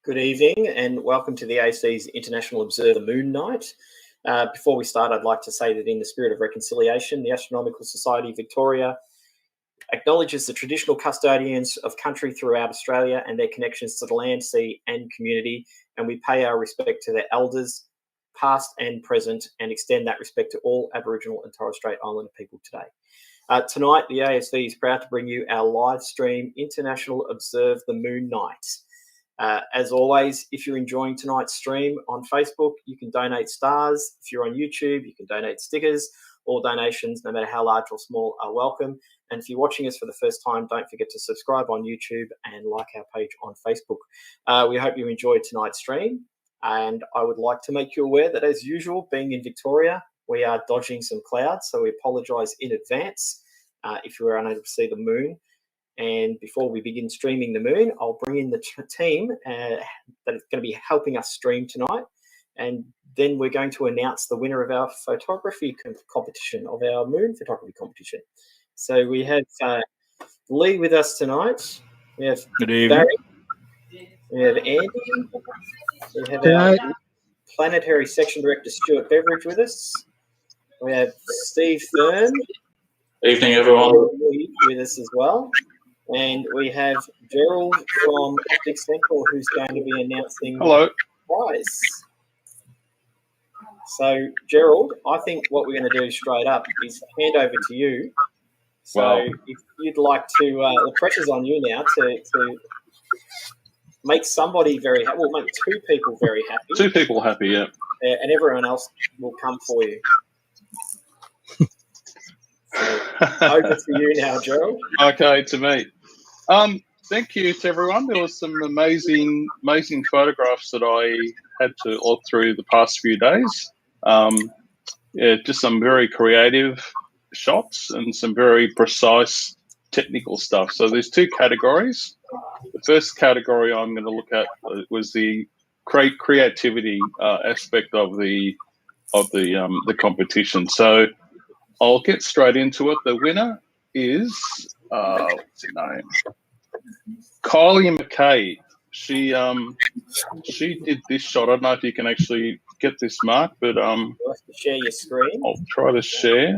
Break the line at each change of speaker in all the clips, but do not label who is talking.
Good evening and welcome to the ASV's International Observe the Moon Night. Before we start, I'd like to say that in the spirit of reconciliation, the Astronomical Society of Victoria acknowledges the traditional custodians of country throughout Australia and their connections to the land, sea and community, and we pay our respect to their elders, past and present, and extend that respect to all Aboriginal and Torres Strait Islander people today. Tonight, the ASV is proud to bring you our live stream International Observe the Moon Night. As always, if you're enjoying tonight's stream on Facebook, you can donate stars. If you're on YouTube, you can donate stickers. All donations, no matter how large or small, are welcome. And if you're watching us for the first time, don't forget to subscribe on YouTube and like our page on Facebook. We hope you enjoyed tonight's stream. And I would like to make you aware that, as usual, being in Victoria, we are dodging some clouds. So we apologise in advance if you were unable to see the moon. And before we begin streaming the moon, I'll bring in the team that is going to be helping us stream tonight. And then we're going to announce the winner of our photography competition, of our moon photography competition. So we have Lee with us tonight. We have Barry. We have Andy. We have our planetary section director, Stuart Beveridge, with us. We have Steve Thurn.
Evening, everyone.
With us as well. And we have Gerald from Optic Central, who's going to be announcing the prize. So, Gerald, I think what we're going to do straight up is hand over to you. So, if you'd like to, the pressure's on you now to make somebody very happy. Well, make two people very happy.
Two people happy, yeah.
And everyone else will come for you. So, over to you now, Gerald.
Okay, to me. Thank you to everyone. There was some amazing photographs that I had to look through the past few days. Yeah, just some very creative shots and some very precise technical stuff. So there's two categories. The first category I'm going to look at was the creativity aspect of the competition. So I'll get straight into it. The winner is what's her name? Kylie McKay. She did this shot. I don't know if you can actually get this mark, but
you'll have to share your screen.
I'll try to share.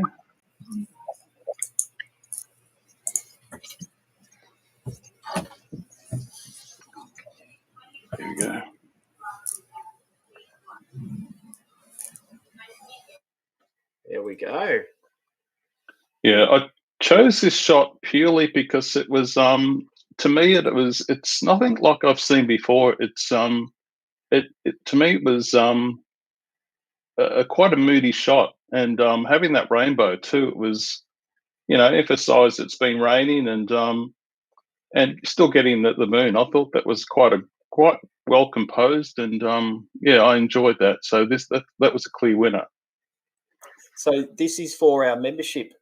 There we go.
There we go.
Yeah, I chose this shot purely because it was to me it's nothing like I've seen before. It's to me it was quite a moody shot, and having that rainbow too. It was, emphasised it's been raining and still getting the moon. I thought that was quite well composed, and I enjoyed that. So that was a clear winner.
So this is for our membership.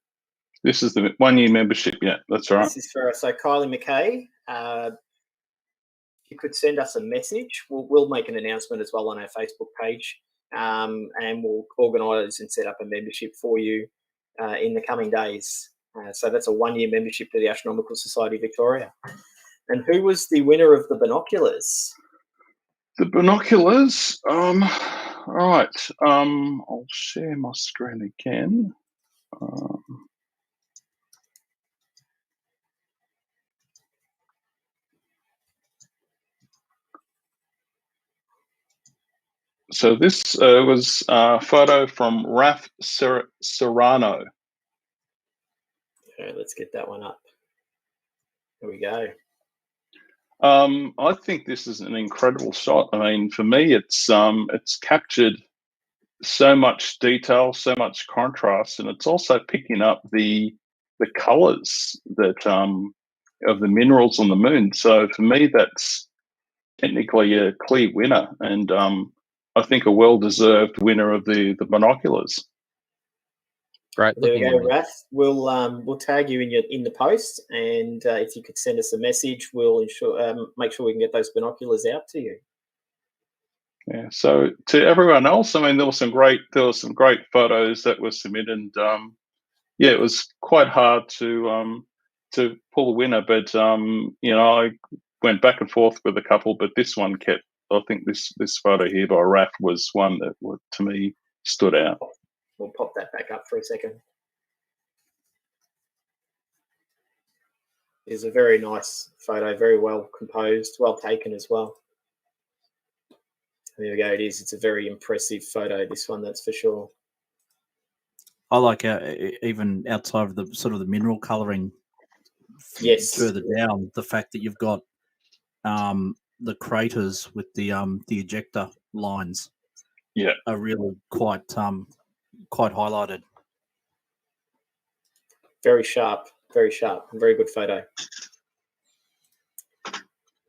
This is the 1 year membership. Yeah, that's right.
This is for Kylie McKay. You could send us a message. We'll make an announcement as well on our Facebook page, and we'll organise and set up a membership for you in the coming days. So that's a 1 year membership to the Astronomical Society of Victoria. And who was the winner of the binoculars?
The binoculars. Right. I'll share my screen again. So this was a photo from Raf Serrano.
Okay, let's get that one up. Here we go.
I think this is an incredible shot. I mean, for me, it's captured so much detail, so much contrast, and it's also picking up the colors that of the minerals on the moon. So for me, that's technically a clear winner, and I think a well-deserved winner of the binoculars.
Great.
There we go, Raph. We'll tag you in the post, and if you could send us a message, we'll make sure we can get those binoculars out to you.
Yeah. So to everyone else, I mean, there were some great photos that were submitted. And, yeah, it was quite hard to pull a winner, but I went back and forth with a couple, but this one kept. I think this photo here by Raf was one that to me stood out.
We'll pop that back up for a second. It's a very nice photo, very well composed, well taken as well. There we go. It is. It's a very impressive photo, this one, that's for sure.
I like even outside of the sort of the mineral colouring.
Yes.
Further down, the fact that you've got the craters with the ejecta lines,
yeah,
are really quite highlighted.
Very sharp, very good photo.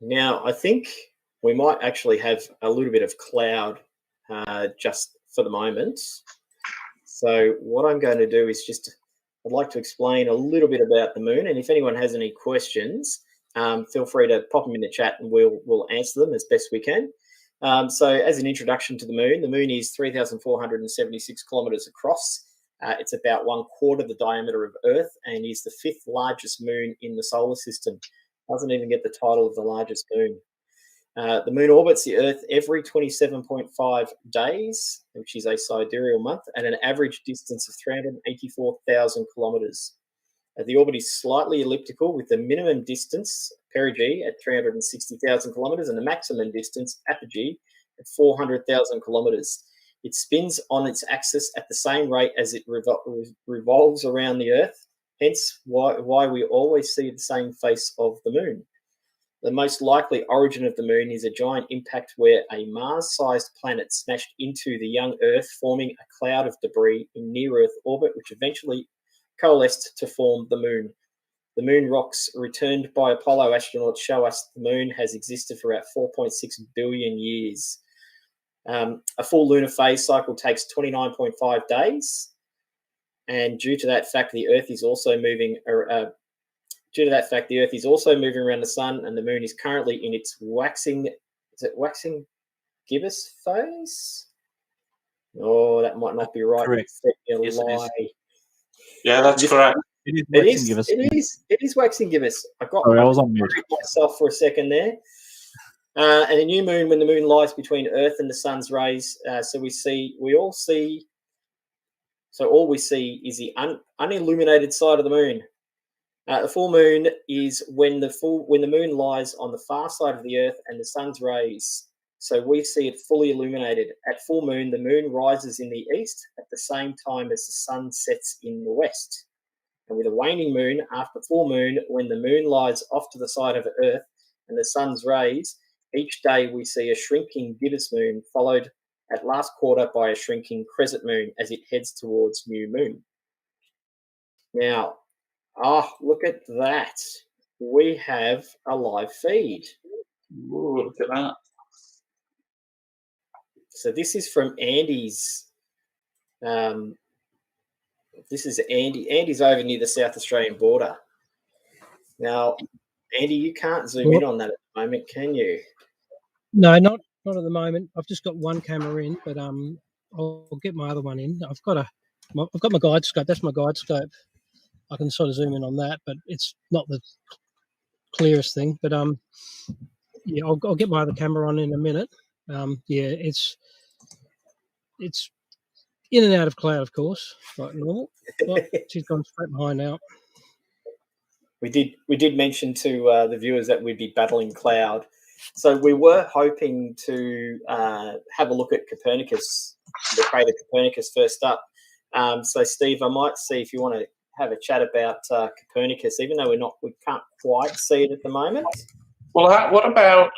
Now, I think we might actually have a little bit of cloud just for the moment. So what I'm going to do is I'd like to explain a little bit about the moon, and if anyone has any questions, feel free to pop them in the chat and we'll answer them as best we can. So as an introduction to the moon is 3,476 kilometres across. It's about 1/4 the diameter of Earth and is the 5th largest moon in the solar system. Doesn't even get the title of the largest moon. The moon orbits the Earth every 27.5 days, which is a sidereal month, at an average distance of 384,000 kilometres. The orbit is slightly elliptical, with the minimum distance, perigee, at 360,000 kilometres and the maximum distance, apogee, at 400,000 kilometres. It spins on its axis at the same rate as it revolves around the Earth, hence why we always see the same face of the moon. The most likely origin of the moon is a giant impact where a Mars-sized planet smashed into the young Earth, forming a cloud of debris in near-Earth orbit, which eventually coalesced to form the moon. The moon rocks returned by Apollo astronauts show us the moon has existed for about 4.6 billion years. A full lunar phase cycle takes 29.5 days, and due to that fact, the Earth is also moving around the sun, and the moon is currently in its waxing gibbous phase? Oh, that might not be right.
Correct.
Yes, lie.
Yeah, that's correct.
It is waxing gibbous. I was on myself for a second there. And a new moon when the moon lies between Earth and the sun's rays. So all we see is the unilluminated side of the moon. The full moon is when the moon lies on the far side of the Earth and the sun's rays. So we see it fully illuminated. At full moon, the moon rises in the east at the same time as the sun sets in the west. And with a waning moon, after full moon, when the moon lies off to the side of Earth and the sun's rays, each day we see a shrinking gibbous moon, followed at last quarter by a shrinking crescent moon as it heads towards new moon. Now, look at that. We have a live feed.
Ooh, look at that.
So this is from Andy's. This is Andy. Andy's over near the South Australian border. Now, Andy, you can't zoom in on that at the moment, can you?
No, not at the moment. I've just got one camera in, but I'll get my other one in. I've got my guide scope. That's my guide scope. I can sort of zoom in on that, but it's not the clearest thing. But yeah, I'll get my other camera on in a minute. Yeah, it's in and out of cloud, of course, like normal. But she's gone straight behind now.
We did mention to the viewers that we'd be battling cloud. So we were hoping to have a look at Copernicus, the crater Copernicus first up. So Steve, I might see if you want to have a chat about Copernicus, even though we can't quite see it at the moment.
Well, what about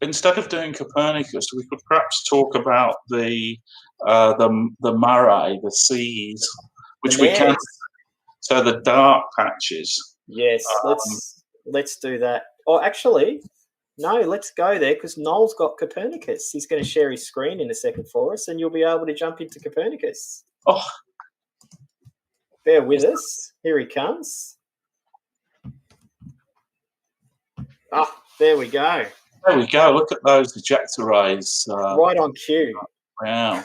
instead of doing Copernicus, we could perhaps talk about the mare, the seas, which we can. So the dark patches.
Yes, let's do that. Oh, actually, no, let's go there because Noel's got Copernicus. He's going to share his screen in a second for us, and you'll be able to jump into Copernicus.
Oh,
bear with us. Here he comes. Ah, there we go.
There we go. Look at those ejecta rays.
Right on cue.
Wow.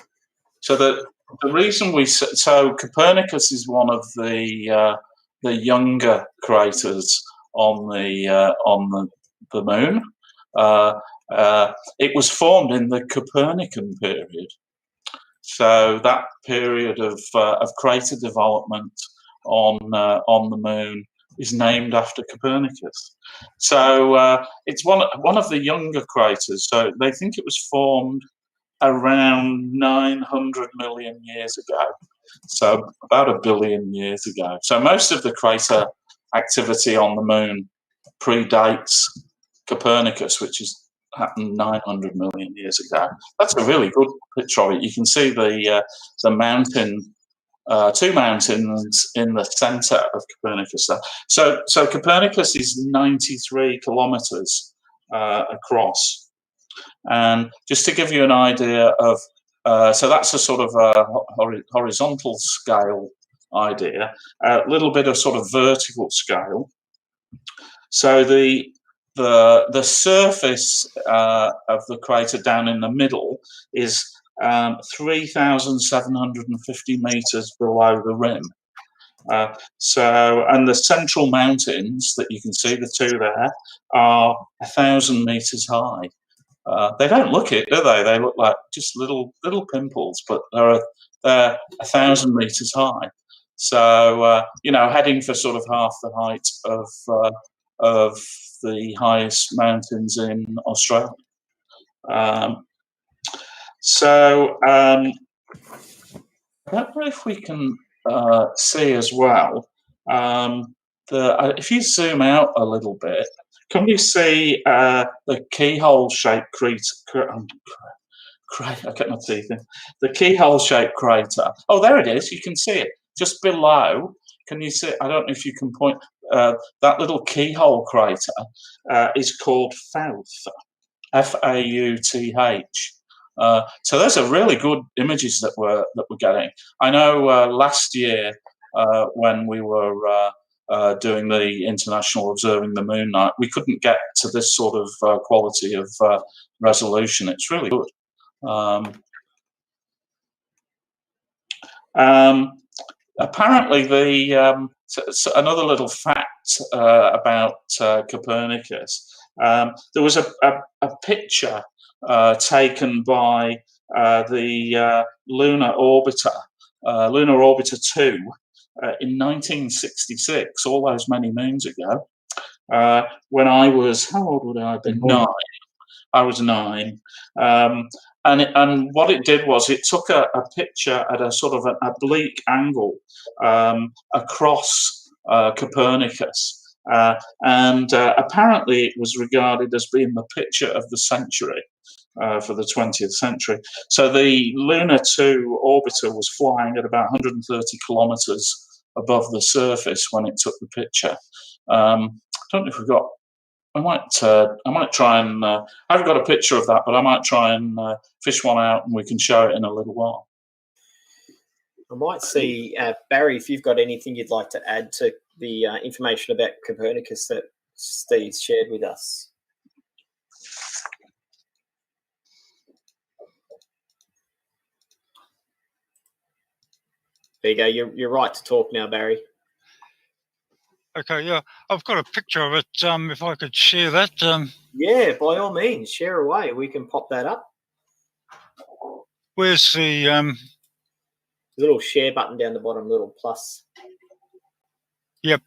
So the reason so Copernicus is one of the younger craters on the moon. It was formed in the Copernican period. So that period of crater development on the moon is named after Copernicus. So it's one of the younger craters. So they think it was formed around 900 million years ago. So about 1 billion years ago. So most of the crater activity on the moon predates Copernicus, which is happened 900 million years ago. That's a really good picture of it. You can see the mountain, two mountains in the center of Copernicus. So Copernicus is 93 kilometers across. And just to give you an idea of, so that's a sort of a horizontal scale idea, a little bit of sort of vertical scale. So the surface of the crater down in the middle is 3,750 meters below the rim. And the central mountains that you can see, the two there, are 1,000 meters high. They don't look it, do they? They look like just little pimples, but they're 1,000 meters high. So heading for sort of half the height of the highest mountains in Australia. I don't know if we can see as well. If you zoom out a little bit, can we see the keyhole-shaped crater? I get my teeth in. The keyhole-shaped crater. Oh, there it is. You can see it just below. Can you see? I don't know if you can point. That little keyhole crater is called Fauth, F-A-U-T-H. So those are really good images that we're getting. I know last year when we were doing the International Observing the Moon Night, we couldn't get to this sort of quality of resolution. It's really good. Apparently, another little fact about Copernicus. There was a picture taken by the Lunar Orbiter, Lunar Orbiter 2, in 1966, all those many moons ago, when I was, how old would I have been? 9. I was 9. And what it did was it took a picture at a sort of an oblique angle across Copernicus. And apparently it was regarded as being the picture of the century for the 20th century. So the Lunar 2 orbiter was flying at about 130 kilometers above the surface when it took the picture. I don't know if we've got. I might try and. I haven't got a picture of that, but I might try and fish one out, and we can show it in a little while.
I might see, Barry, if you've got anything you'd like to add to the information about Copernicus that Steve's shared with us. There you go. You're right to talk now, Barry.
Okay, yeah, I've got a picture of it. If I could share that.
Yeah, by all means, share away. We can pop that up.
Where's the
little share button down the bottom, little plus.
Yep.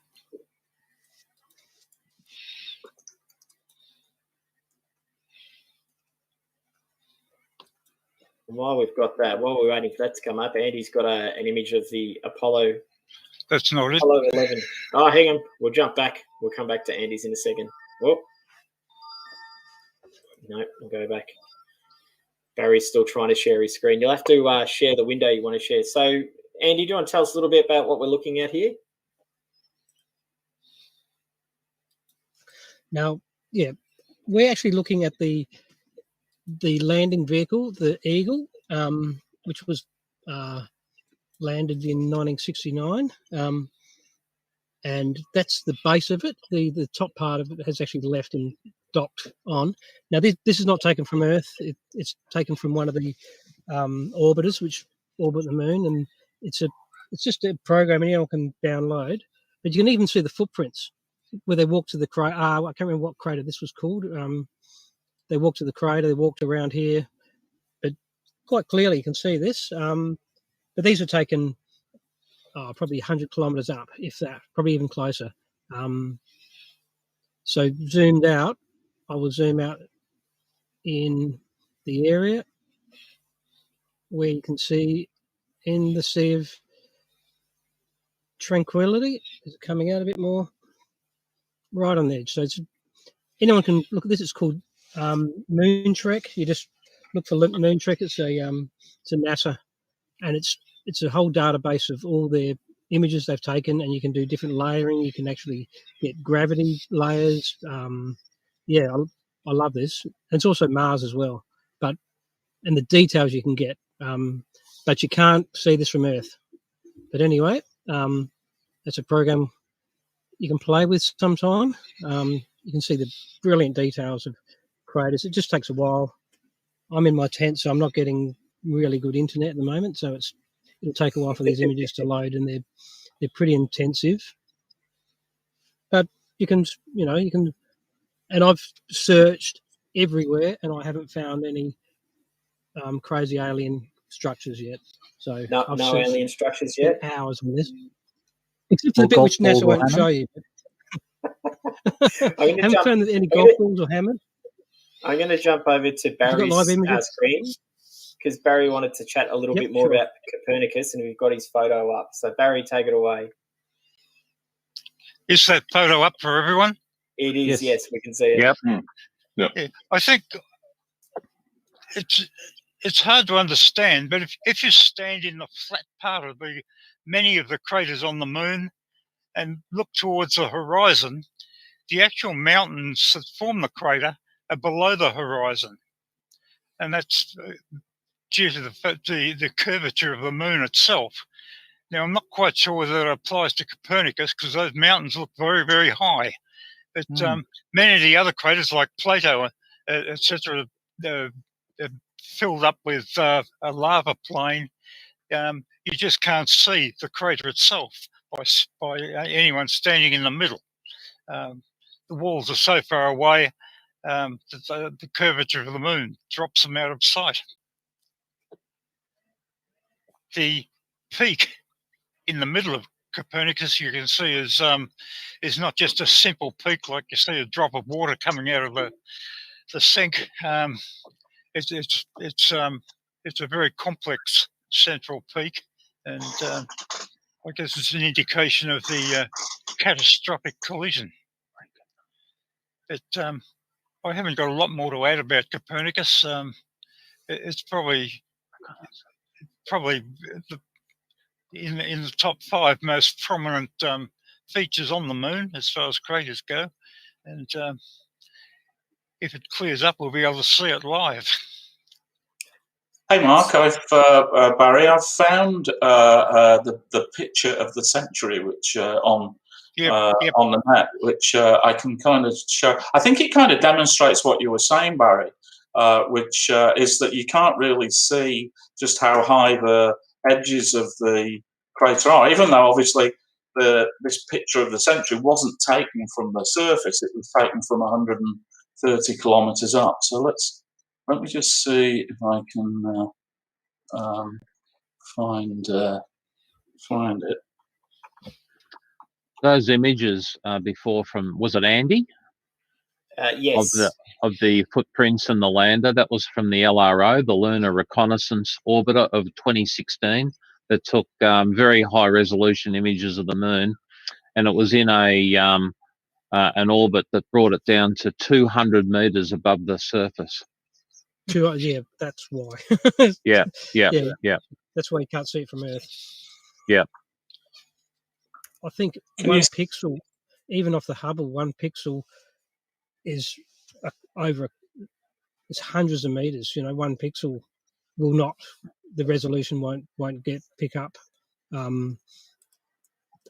And while we've got that, while we're waiting for that to come up, Andy's got an image of the Apollo.
That's not it.
Apollo 11. Oh, hang on. We'll jump back. We'll come back to Andy's in a second. Oh. No, we'll go back. Barry's still trying to share his screen. You'll have to share the window you want to share. So, Andy, do you want to tell us a little bit about what we're looking at here?
Now, yeah, we're actually looking at the landing vehicle, the Eagle, which was landed in 1969. And that's the base of it. The top part of it has actually left and docked on. Now, this is not taken from Earth. It's taken from one of the orbiters which orbit the moon, and it's just a program anyone can download. But you can even see the footprints where they walked to the crater. I can't remember what crater this was called. They walked to the crater. They walked around here, but quite clearly you can see this. But these are taken probably 100 kilometres up, if that, probably even closer. So zoomed out, I will zoom out in the area where you can see in the Sea of Tranquility. Is it coming out a bit more? Right on the edge. So anyone can look at this. It's called Moon Trek. You just look for Moon Trek. It's a NASA, and it's a whole database of all their images they've taken, and you can do different layering. You can actually get gravity layers. Yeah, I love this. And it's also Mars as well, and the details you can get, but you can't see this from Earth. But anyway, it's a program you can play with sometime. You can see the brilliant details of craters. It just takes a while. I'm in my tent, so I'm not getting really good internet at the moment, so it'll take a while for these images to load, and they're pretty intensive. But you can, and I've searched everywhere, and I haven't found any crazy alien structures yet. So
no alien structures yet.
Hours on this, except for the bit which NASA won't show you. Haven't found any golf balls or hammers.
I'm going to jump over to Barry's screen because Barry wanted to chat a little bit more about Copernicus, and we've got his photo up. So Barry, take it away.
Is that photo up for everyone?
It is. Yes, we can see it.
Yep.
Yeah, I think it's hard to understand, but if you stand in the flat part of many of the craters on the moon and look towards the horizon, the actual mountains that form the crater are below the horizon, and that's due to the curvature of the moon itself. Now, I'm not quite sure whether that applies to Copernicus because those mountains look very, very high. But many of the other craters, like Plato, etc., filled up with a lava plain. You just can't see the crater itself by anyone standing in the middle. The walls are so far away that the curvature of the moon drops them out of sight. The peak in the middle of Copernicus, you can see, is not just a simple peak like you see a drop of water coming out of the sink. It's a very complex central peak, and I guess it's an indication of the catastrophic collision. But I haven't got a lot more to add about Copernicus. It's probably in the top 5 most prominent features on the moon as far as craters go, and if it clears up, we'll be able to see it live.
Hey Mark, Barry, I've found the picture of the century, which on the net, which I can kind of show. I think it kind of demonstrates what you were saying, Barry, which is that you can't really see just how high the edges of the crater are, even though obviously this picture of the century wasn't taken from the surface; it was taken from 130 kilometers up. So let me just see if I can find it.
Those images before from, was it Andy?
Yes.
of the footprints and the lander. That was from the LRO, the Lunar Reconnaissance Orbiter of 2016, that took very high resolution images of the moon, and it was in an orbit that brought it down to 200 meters above the surface.
Yeah, that's why.
Yeah.
That's why you can't see it from Earth.
Yeah.
I think pixel, even off the Hubble, 1 pixel is it's hundreds of meters. 1 pixel will not, the resolution won't pick up. I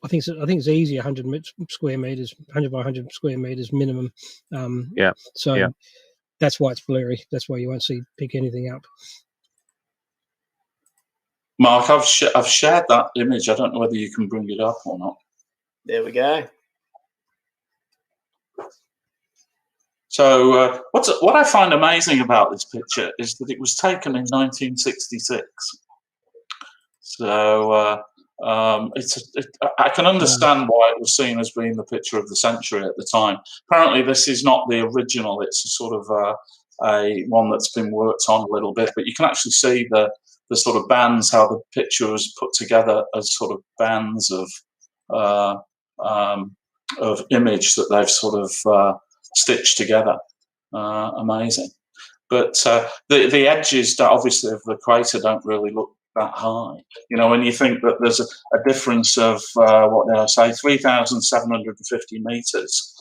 think it's easy, 100 square meters, 100 by 100 square meters minimum. So that's why it's blurry. That's why you won't pick anything up.
Mark, I've shared that image. I don't know whether you can bring it up or not.
There we go.
So what I find amazing about this picture is that it was taken in 1966. So I can understand why it was seen as being the picture of the century at the time. Apparently, this is not the original. It's a sort of a one that's been worked on a little bit, but you can actually see the sort of bands, how the picture was put together as sort of bands of image that they've sort of stitched together. Amazing. But the edges, obviously, of the crater don't really look that high. When you think that there's a difference of, 3,750 meters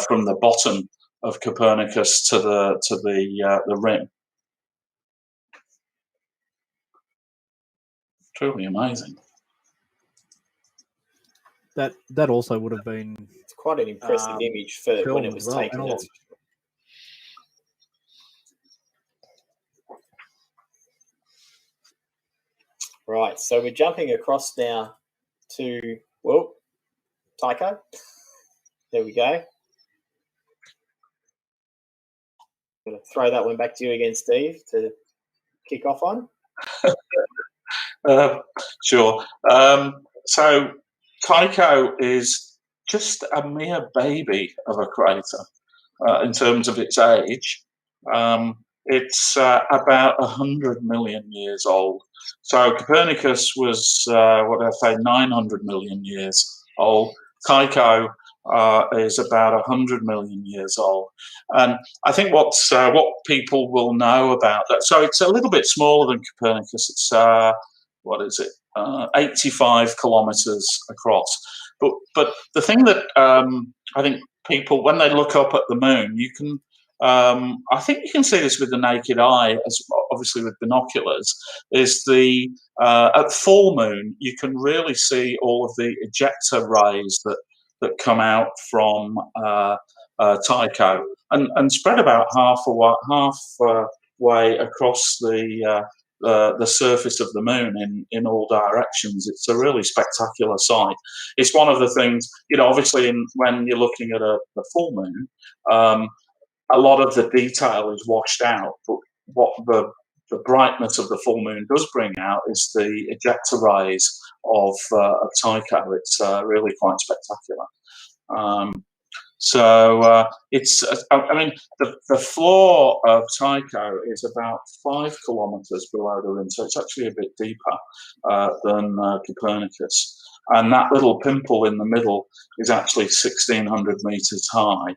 from the bottom of Copernicus to the rim. Truly amazing.
That also would have been.
It's quite an impressive image for when it was taken. Right, so we're jumping across now to, Tycho. There we go. I'm going to throw that one back to you again, Steve, to kick off on.
Sure. So Tycho is just a mere baby of a crater in terms of its age. It's about 100 million years old. So Copernicus was, 900 million years old. Tycho is about 100 million years old. And I think what people will know about that, so it's a little bit smaller than Copernicus. It's, 85 kilometers across. But the thing that I think people, when they look up at the moon, you can, I think you can see this with the naked eye, as obviously with binoculars, is at full moon, you can really see all of the ejecta rays that come out from Tycho and spread about halfway across the surface of the moon in all directions. It's a really spectacular sight. It's one of the things, obviously when you're looking at the full moon, a lot of the detail is washed out, but what the brightness of the full moon does bring out is the ejecta rays of Tycho. It's really quite spectacular. It's, the floor of Tycho is about 5 kilometers below the rim, so it's actually a bit deeper than Copernicus. And that little pimple in the middle is actually 1,600 meters high.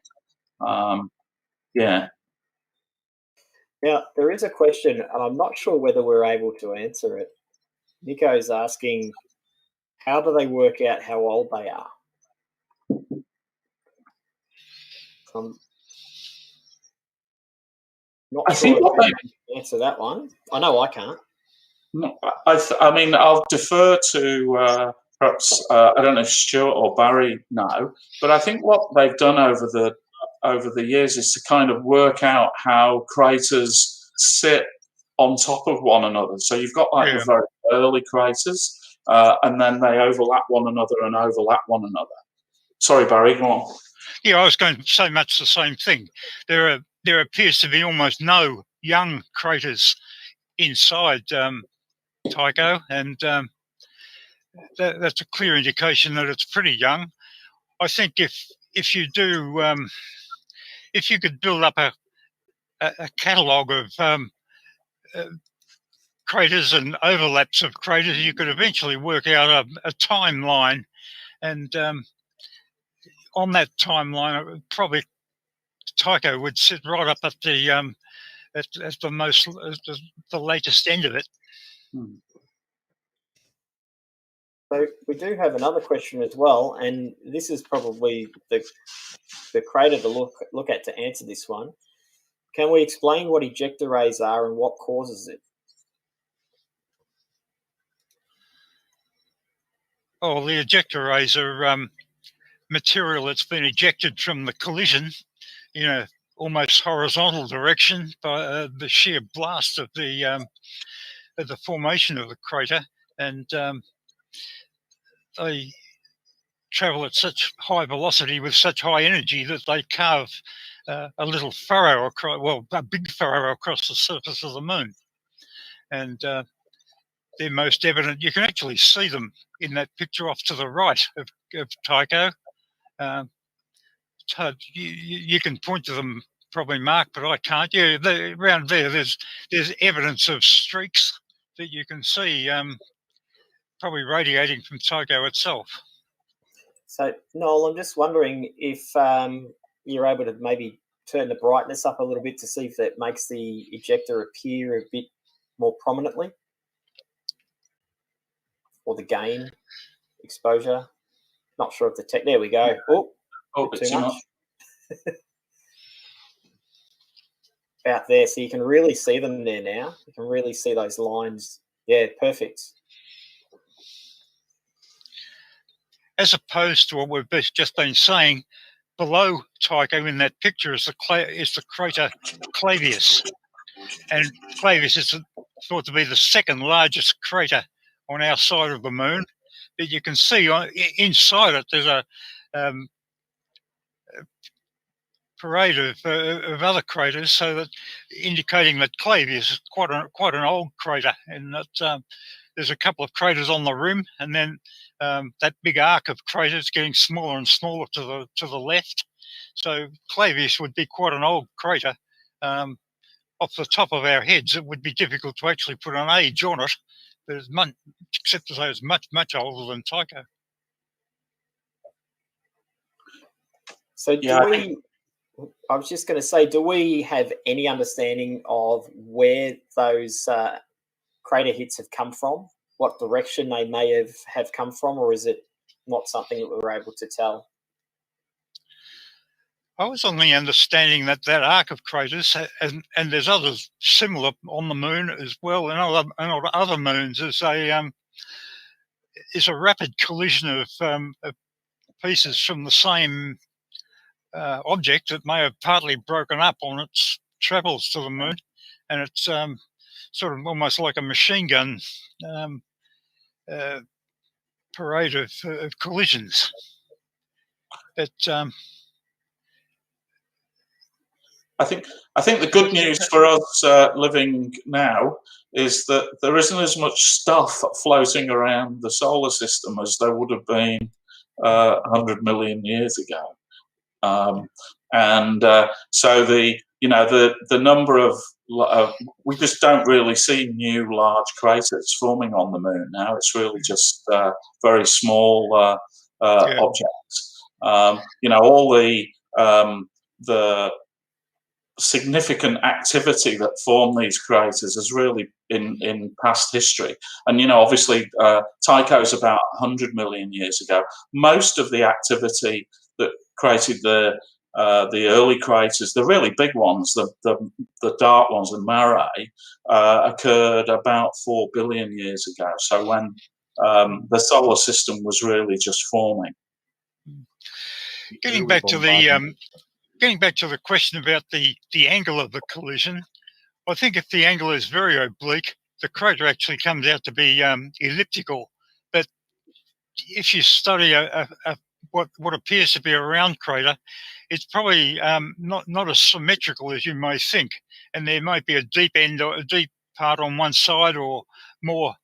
Yeah.
Now, there is a question, and I'm not sure whether we're able to answer it. Nico's asking, how do they work out how old they are? Not sure if I can answer that one. I know I can't.
No, I'll defer to perhaps, I don't know if Stuart or Barry know, but I think what they've done over the years is to kind of work out how craters sit on top of one another. So you've got the very early craters, and then they overlap one another and overlap one another. Sorry, Barry, go on.
Yeah, I was going to say much the same thing. There appears to be almost no young craters inside Tycho, and that's a clear indication that it's pretty young. I think if you do if you could build up a catalogue of craters and overlaps of craters, you could eventually work out a timeline, and on that timeline, probably Tycho would sit right up at the the latest end of it.
So we do have another question as well, and this is probably the crater to look at to answer this one. Can we explain what ejecta rays are and what causes it?
Oh, the ejecta rays are material that's been ejected from the collision in a almost horizontal direction by the sheer blast of the formation of the crater, and they travel at such high velocity with such high energy that they carve a little furrow across, well, a big furrow across the surface of the moon. And they're most evident. You can actually see them in that picture off to the right of Tycho. You can point to them, probably, Mark, but I can't. Yeah, around there, there's evidence of streaks that you can see, probably radiating from Tycho itself.
So, Noel, I'm just wondering if you're able to maybe turn the brightness up a little bit to see if that makes the ejecta appear a bit more prominently, or the gain exposure. Not sure if the tech. There we go. Oh, too much. About there, so you can really see them there now. You can really see those lines. Yeah, perfect.
As opposed to what we've just been saying, below Tycho in that picture is the crater Clavius, and Clavius is thought to be the second largest crater on our side of the moon. But you can see inside it there's a parade of other craters, so that indicating that Clavius is quite an old crater, and that there's a couple of craters on the rim, and then that big arc of craters getting smaller and smaller to the left. So Clavius would be quite an old crater. Off the top of our heads, it would be difficult to actually put an age on it, but except to say it's much older than Tycho.
So I was just going to say, do we have any understanding of where those crater hits have come from? What direction they may have come from, or is it not something that we were able to tell?
I was on the understanding that arc of craters, and there's others similar on the moon as well, and other moons, is a rapid collision of pieces from the same object that may have partly broken up on its travels to the moon, and it's sort of almost like a machine gun parade of collisions. But
I think the good news for us living now is that there isn't as much stuff floating around the solar system as there would have been 100 million years ago, and so the number of we just don't really see new large craters forming on the moon now. It's really just very small objects. All the significant activity that formed these craters is really in past history, and obviously Tycho is about 100 million years ago. Most of the activity that created the early craters, the really big ones, the dark ones, the Mare, occurred about 4 billion years ago. So when the solar system was really just forming.
Getting back to the question about the angle of the collision, I think if the angle is very oblique, the crater actually comes out to be elliptical. But if you study what appears to be a round crater, it's probably not as symmetrical as you may think, and there might be a deep end or a deep part on one side, or more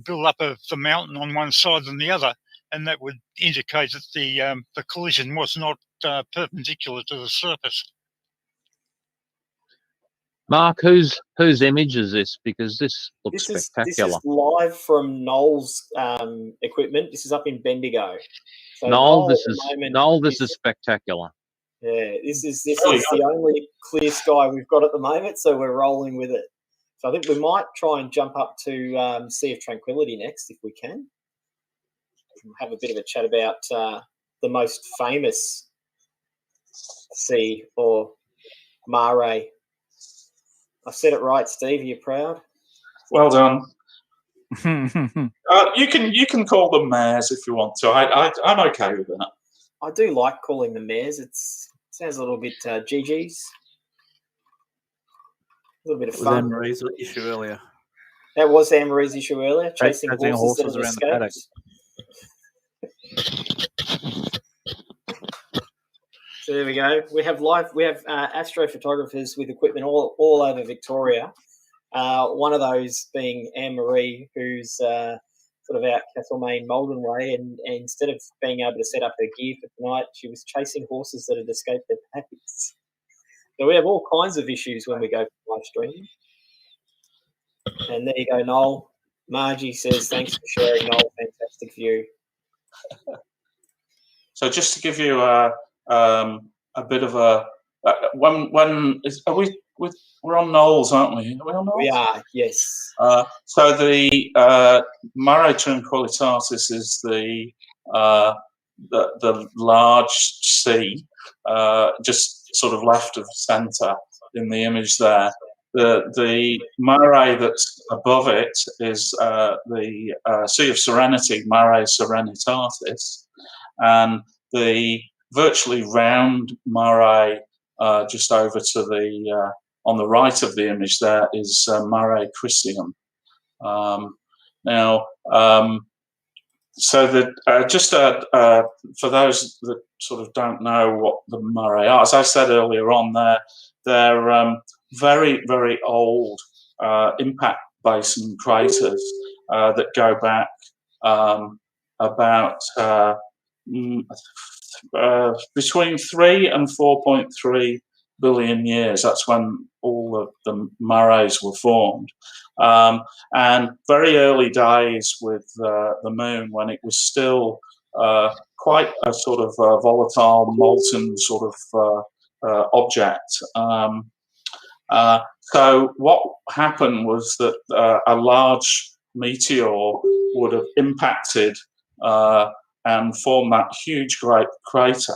build up of the mountain on one side than the other, and that would indicate that the collision was not perpendicular to the surface.
Mark, whose image is this? Because this looks spectacular.
This is live from Noel's equipment. This is up in Bendigo. So
Noel,
this
is spectacular.
Yeah, this is the only clear sky we've got at the moment, so we're rolling with it. So I think we might try and jump up to Sea of Tranquility next if we can. Have a bit of a chat about the most famous sea, or mare. I said it right, Steve. Are you proud?
Well done. You can call them mares if you want to. I'm okay with that.
I do like calling them mares. It sounds a little bit GG's. A little bit of fun.
Anne-Marie's issue earlier.
That was Anne-Marie's issue earlier, chasing horses that
around
have
the paddock.
So there we go. We have astrophotographers with equipment all over Victoria. One of those being Anne-Marie, who's sort of out Castlemaine, Malden way, and instead of being able to set up her gear for tonight, she was chasing horses that had escaped their paddocks. So we have all kinds of issues when we go for live streaming. And there you go, Noel. Margie says, thanks for sharing, Noel. Fantastic view.
So just to give you a bit of a we're on Knowles, aren't we? Are we on Knowles?
We are, yes.
So the Mare Tranquillitatis is the large sea, just sort of left of centre in the image there. The mare that's above it is the Sea of Serenity, Mare Serenitatis, and the virtually round mare just over to the on the right of the image there is Mare Crisium. So that just for those that sort of don't know what the mare are, as I said earlier on, they're very, very old impact basin craters that go back about between 3 and 4.3 billion years. That's when all of the mares were formed. And very early days with the moon, when it was still quite a sort of volatile, molten sort of object. So what happened was that a large meteor would have impacted and formed that huge great crater,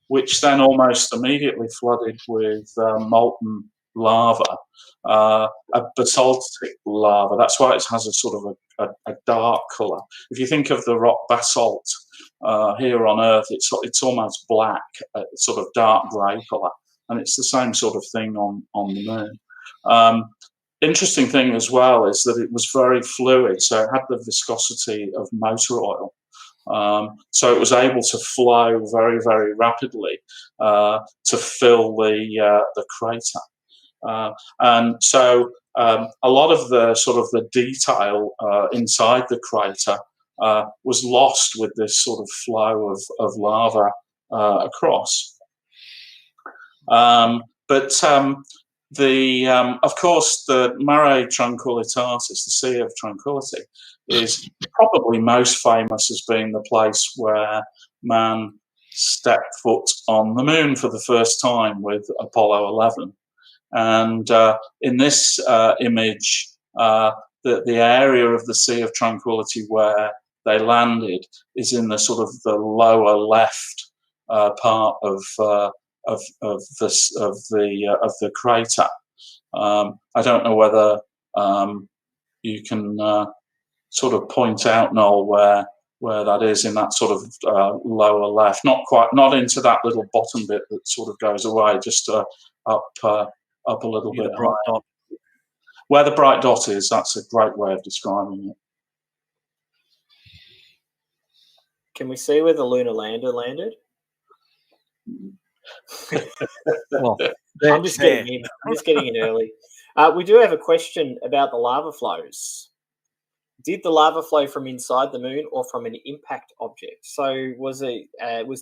which then almost immediately flooded with molten lava, a basaltic lava. That's why it has a sort of a dark colour. If you think of the rock basalt here on Earth, it's almost black, sort of dark grey colour, and it's the same sort of thing on the moon. Interesting thing as well is that it was very fluid, so it had the viscosity of motor oil. So it was able to flow very, very rapidly to fill the crater. And so a lot of the sort of the detail inside the crater was lost with this sort of flow of lava across. Of course, the Mare Tranquillitatis, the Sea of Tranquility, is probably most famous as being the place where man stepped foot on the moon for the first time with Apollo 11. And in this image, the area of the Sea of Tranquility where they landed is in the sort of the lower left part of the crater. I don't know whether you can sort of point out, Noel, where that is in that sort of lower left. Not into that little bottom bit that sort of goes away, just up a little bit higher. Where the bright dot is, that's a great way of describing it.
Can we see where the lunar lander landed?
Well,
I'm just getting in early. We do have a question about the lava flows. Did the lava flow from inside the moon or from an impact object? So was the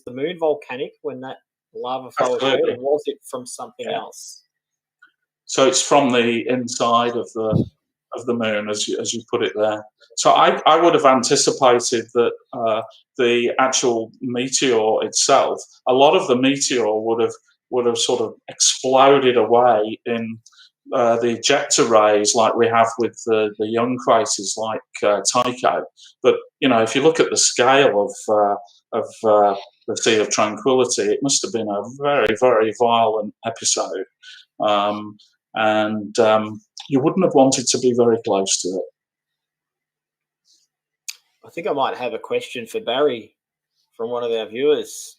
moon volcanic when that lava flow occurred, or was it from something else?
So it's from the inside of the moon, as you put it there. So I would have anticipated that the actual meteor itself, a lot of the meteor would have sort of exploded away in the ejecta rays, like we have with the young craters like Tycho. But if you look at the scale of the Sea of Tranquility, it must have been a very, very violent episode, and you wouldn't have wanted to be very close to it.
I think I might have a question for Barry from one of our viewers.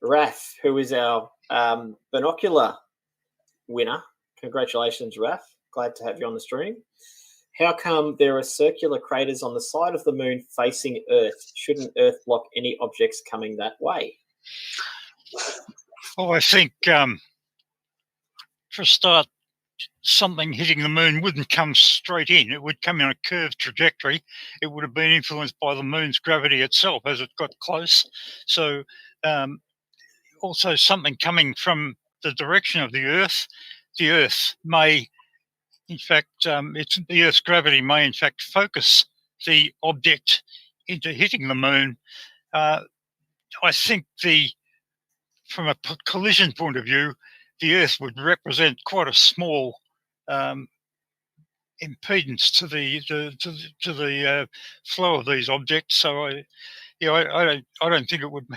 Raf, who is our binocular winner. Congratulations, Raf. Glad to have you on the stream. How come there are circular craters on the side of the moon facing Earth? Shouldn't Earth block any objects coming that way?
Well, I think for a start, something hitting the moon wouldn't come straight in. It would come in a curved trajectory. It would have been influenced by the moon's gravity itself as it got close. So also something coming from the direction of the Earth may, in fact, the Earth's gravity may in fact focus the object into hitting the moon. I think from a collision point of view, the Earth would represent quite a small impedance to the flow of these objects. So I don't think it would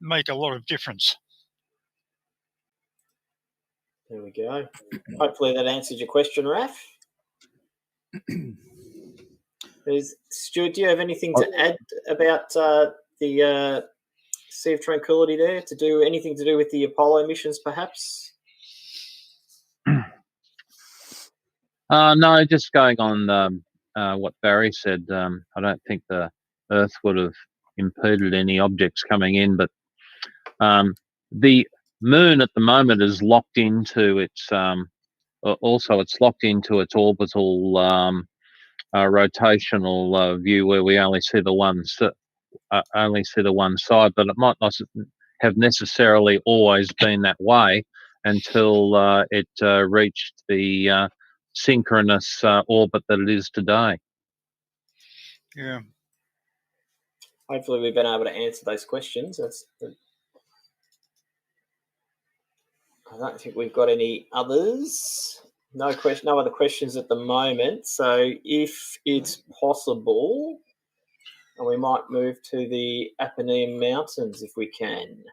make a lot of difference.
There we go. Hopefully that answers your question, Raf. Stuart, do you have anything to add about the Sea of Tranquility there? Anything to do with the Apollo missions, perhaps?
No, just going on what Barry said. I don't think the Earth would have impeded any objects coming in, but the moon at the moment is locked into its it's locked into its orbital rotational view, where we only see the one side, but it might not have necessarily always been that way until it reached the synchronous orbit that it is today.
Yeah.
Hopefully we've been able to answer those questions. I don't think we've got any others. No other questions at the moment. So if it's possible, and we might move to the Apennine Mountains if we can.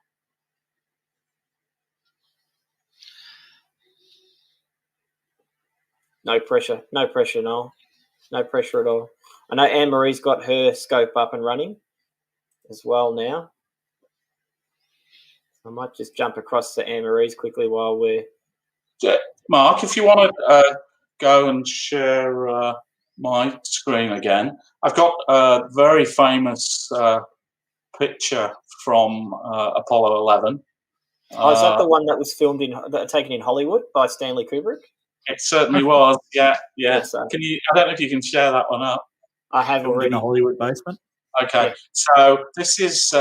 No pressure, Noel. No pressure at all. I know Anne-Marie's got her scope up and running as well now. I might just jump across to Anne-Marie's quickly while we're...
Mark, if you want to go and share my screen again. I've got a very famous picture from Apollo 11.
Is that the one that was taken in Hollywood by Stanley Kubrick?
It certainly was. Yeah.
Yes,
I don't know if you can share that one up.
I have already.
In a Hollywood basement.
Okay,
Yeah.
So this is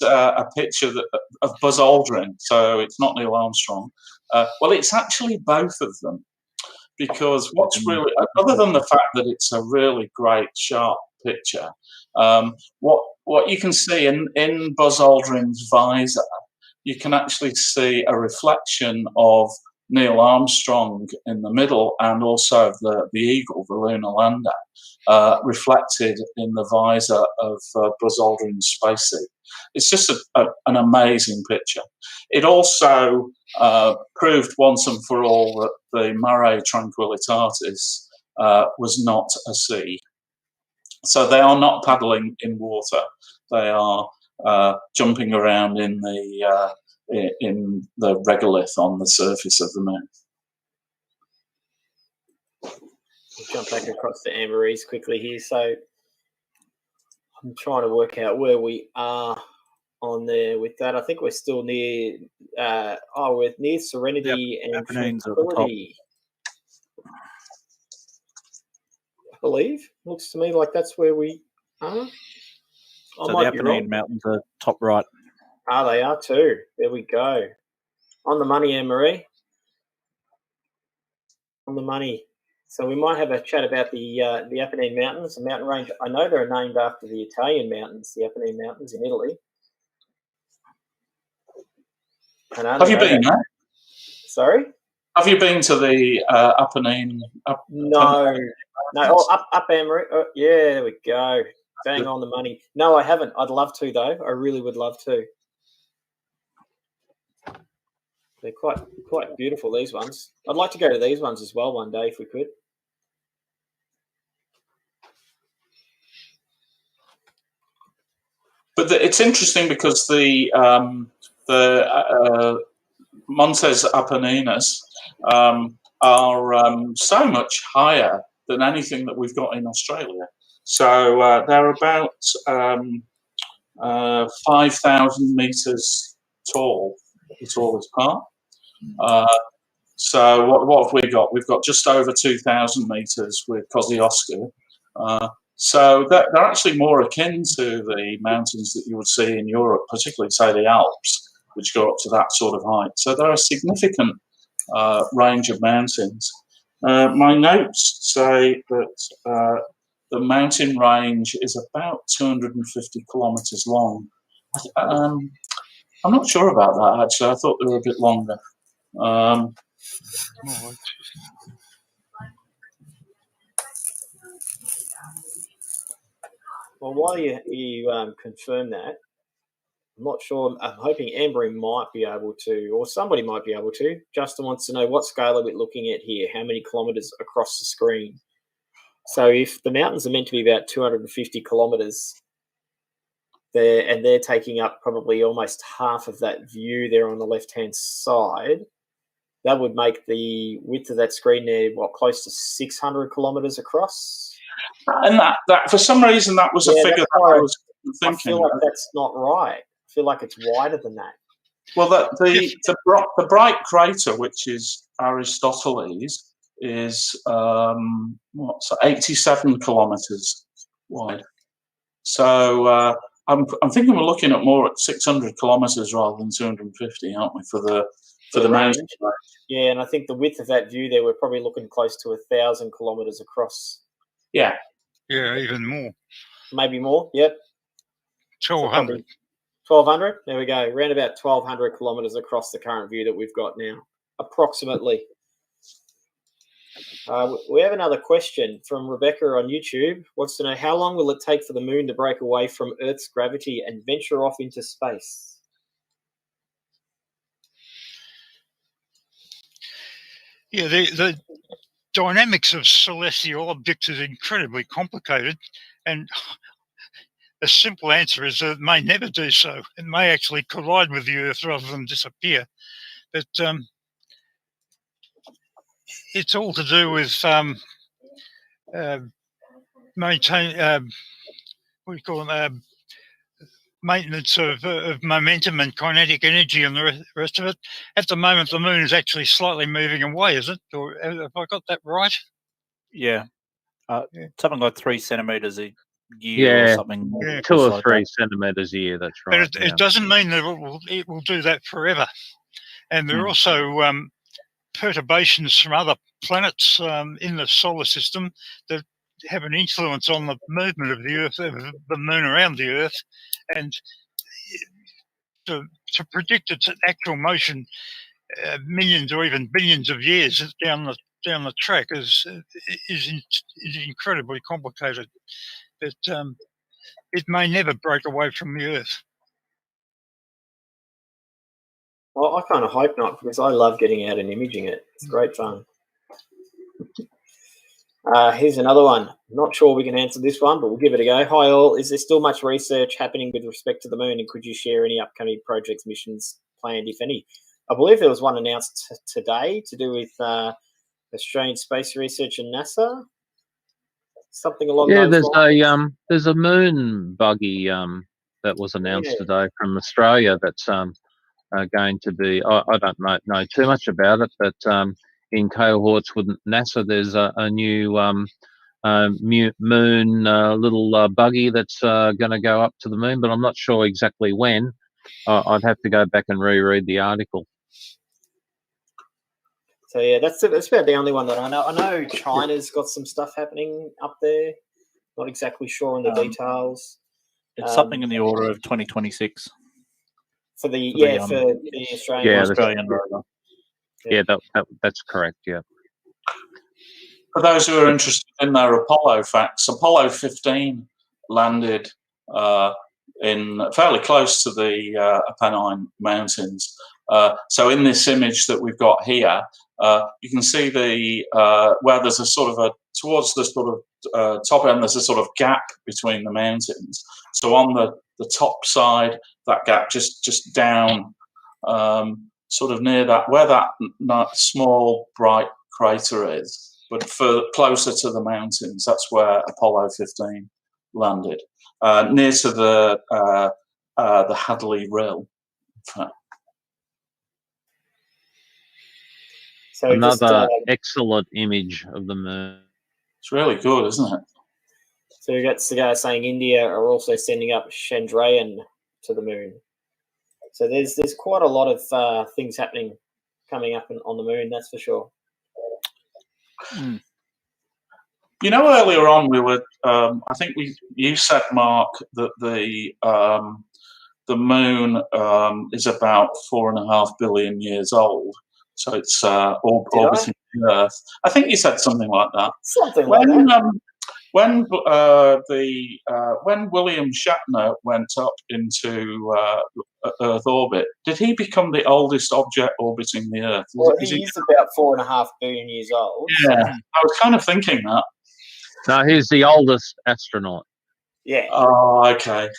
a picture of Buzz Aldrin. So it's not Neil Armstrong. Well, it's actually both of them, because what's really, other than the fact that it's a really great sharp picture, what you can see in Buzz Aldrin's visor, you can actually see a reflection of Neil Armstrong in the middle, and also the Eagle, the lunar lander, reflected in the visor of Buzz Aldrin's spacesuit. It's just an amazing picture. It also proved once and for all that the Mare Tranquillitatis was not a sea. So they are not paddling in water. They are jumping around in the regolith on the surface of the moon.
We'll jump back across to Anne-Marie's quickly here. So I'm trying to work out where we are on there with that. I think we're still near. We're near Serenity and Tranquility. I believe. Looks to me like that's where we are.
So the Apennine Mountains are top right.
They are too. There we go. On the money, Anne-Marie. On the money. So we might have a chat about the Apennine Mountains, the mountain range. I know they're named after the Italian mountains, the Apennine Mountains in Italy.
Have you been there?
Sorry?
Have you been to the Apennine?
No. Oh, up Emery. Oh, yeah, there we go. Bang on the money. No, I haven't. I'd love to, though. I really would love to. They're quite beautiful, these ones. I'd like to go to these ones as well one day if we could.
But it's interesting because the Montes Apennines are so much higher than anything that we've got in Australia. So they're about 5,000 meters tall, the tallest part. So what have we got? We've got just over 2,000 meters with Kosciuszko. So they're actually more akin to the mountains that you would see in Europe, particularly, say, the Alps, which go up to that sort of height. So they're a significant range of mountains. My notes say that the mountain range is about 250 kilometres long. I'm not sure about that, actually. I thought they were a bit longer.
Well, while you confirm that, I'm not sure. I'm hoping Amber might be able to, or somebody might be able to. Justin wants to know what scale are we looking at here? How many kilometres across the screen? So if the mountains are meant to be about 250 kilometres, they're taking up probably almost half of that view there on the left-hand side. That would make the width of that screen there, close to 600 kilometres across?
And that for some reason, that was a figure that I was thinking.
I feel like that's not right. I feel like it's wider than that.
Well, the bright crater, which is Aristoteles, is 87 kilometres wide. So I'm thinking we're looking at more at 600 kilometres rather than 250, aren't we, for the mountain?
Yeah, and I think the width of that view there, we're probably looking close to 1,000 kilometres across.
Yeah, even more.
Maybe more. Yep.
1,200.
1,200. There we go. Around about 1,200 kilometres across the current view that we've got now, approximately. We have another question from Rebecca on YouTube. Wants to know, how long will it take for the moon to break away from Earth's gravity and venture off into space?
Yeah, the dynamics of celestial objects is incredibly complicated, and a simple answer is that it may never do so. It may actually collide with the Earth rather than disappear. But it's all to do with maintenance of momentum and kinetic energy and the rest of it. At the moment, the moon is actually slightly moving away, is it? Or have I got that right?
Yeah. Something like 3 centimetres a year or something.
Yeah, 2 or 3 centimetres a year, that's right.
But it doesn't mean that it will do that forever. And there are also perturbations from other planets in the solar system that have an influence on the movement of the Earth, of the moon around the Earth, and to predict its actual motion millions or even billions of years down the track is incredibly complicated. But it may never break away from the Earth.
Well, I kind of hope not, because I love getting out and imaging it. It's great fun. Here's another one. Not sure we can answer this one, but we'll give it a go. Hi all, is there still much research happening with respect to the moon, and could you share any upcoming projects, missions planned, if any? I believe there was one announced today to do with Australian Space Research and NASA. Something along those lines.
There's a moon buggy that was announced today from Australia that's going to be, I don't know too much about it, but in cohorts with NASA, there's a new moon little buggy that's going to go up to the moon, but I'm not sure exactly when. I'd have to go back and reread the article.
So yeah, that's about the only one that I know. I know China's got some stuff happening up there. Not exactly sure on the details.
It's something in the order of 2026
for the Australian.
Yeah,
Australian rover.
Yeah, that's correct. Yeah.
For those who are interested in their Apollo facts, Apollo 15 landed in fairly close to the Apennine Mountains. So in this image that we've got here, you can see where there's a sort of towards the sort of top end, there's a sort of gap between the mountains. So on the top side, that gap just down, sort of near where that small bright crater is. But closer to the mountains, that's where Apollo 15 landed, near to the Hadley Rill.
So
another excellent image of the moon.
It's really good, isn't it?
So we got the guy saying India are also sending up Chandrayaan to the moon. So there's quite a lot of things happening coming up on the moon, that's for sure.
You know, earlier on we were, I think you said, Mark, that the moon is about 4.5 billion years old. So it's orbiting the Earth. I think you said something like that.
Something like that.
When William Shatner went up into Earth orbit, did he become the oldest object orbiting the Earth?
Well, he's about 4.5 billion years old.
Yeah, so. I was kind of thinking that.
No, he's the oldest astronaut.
Yeah.
Oh, okay.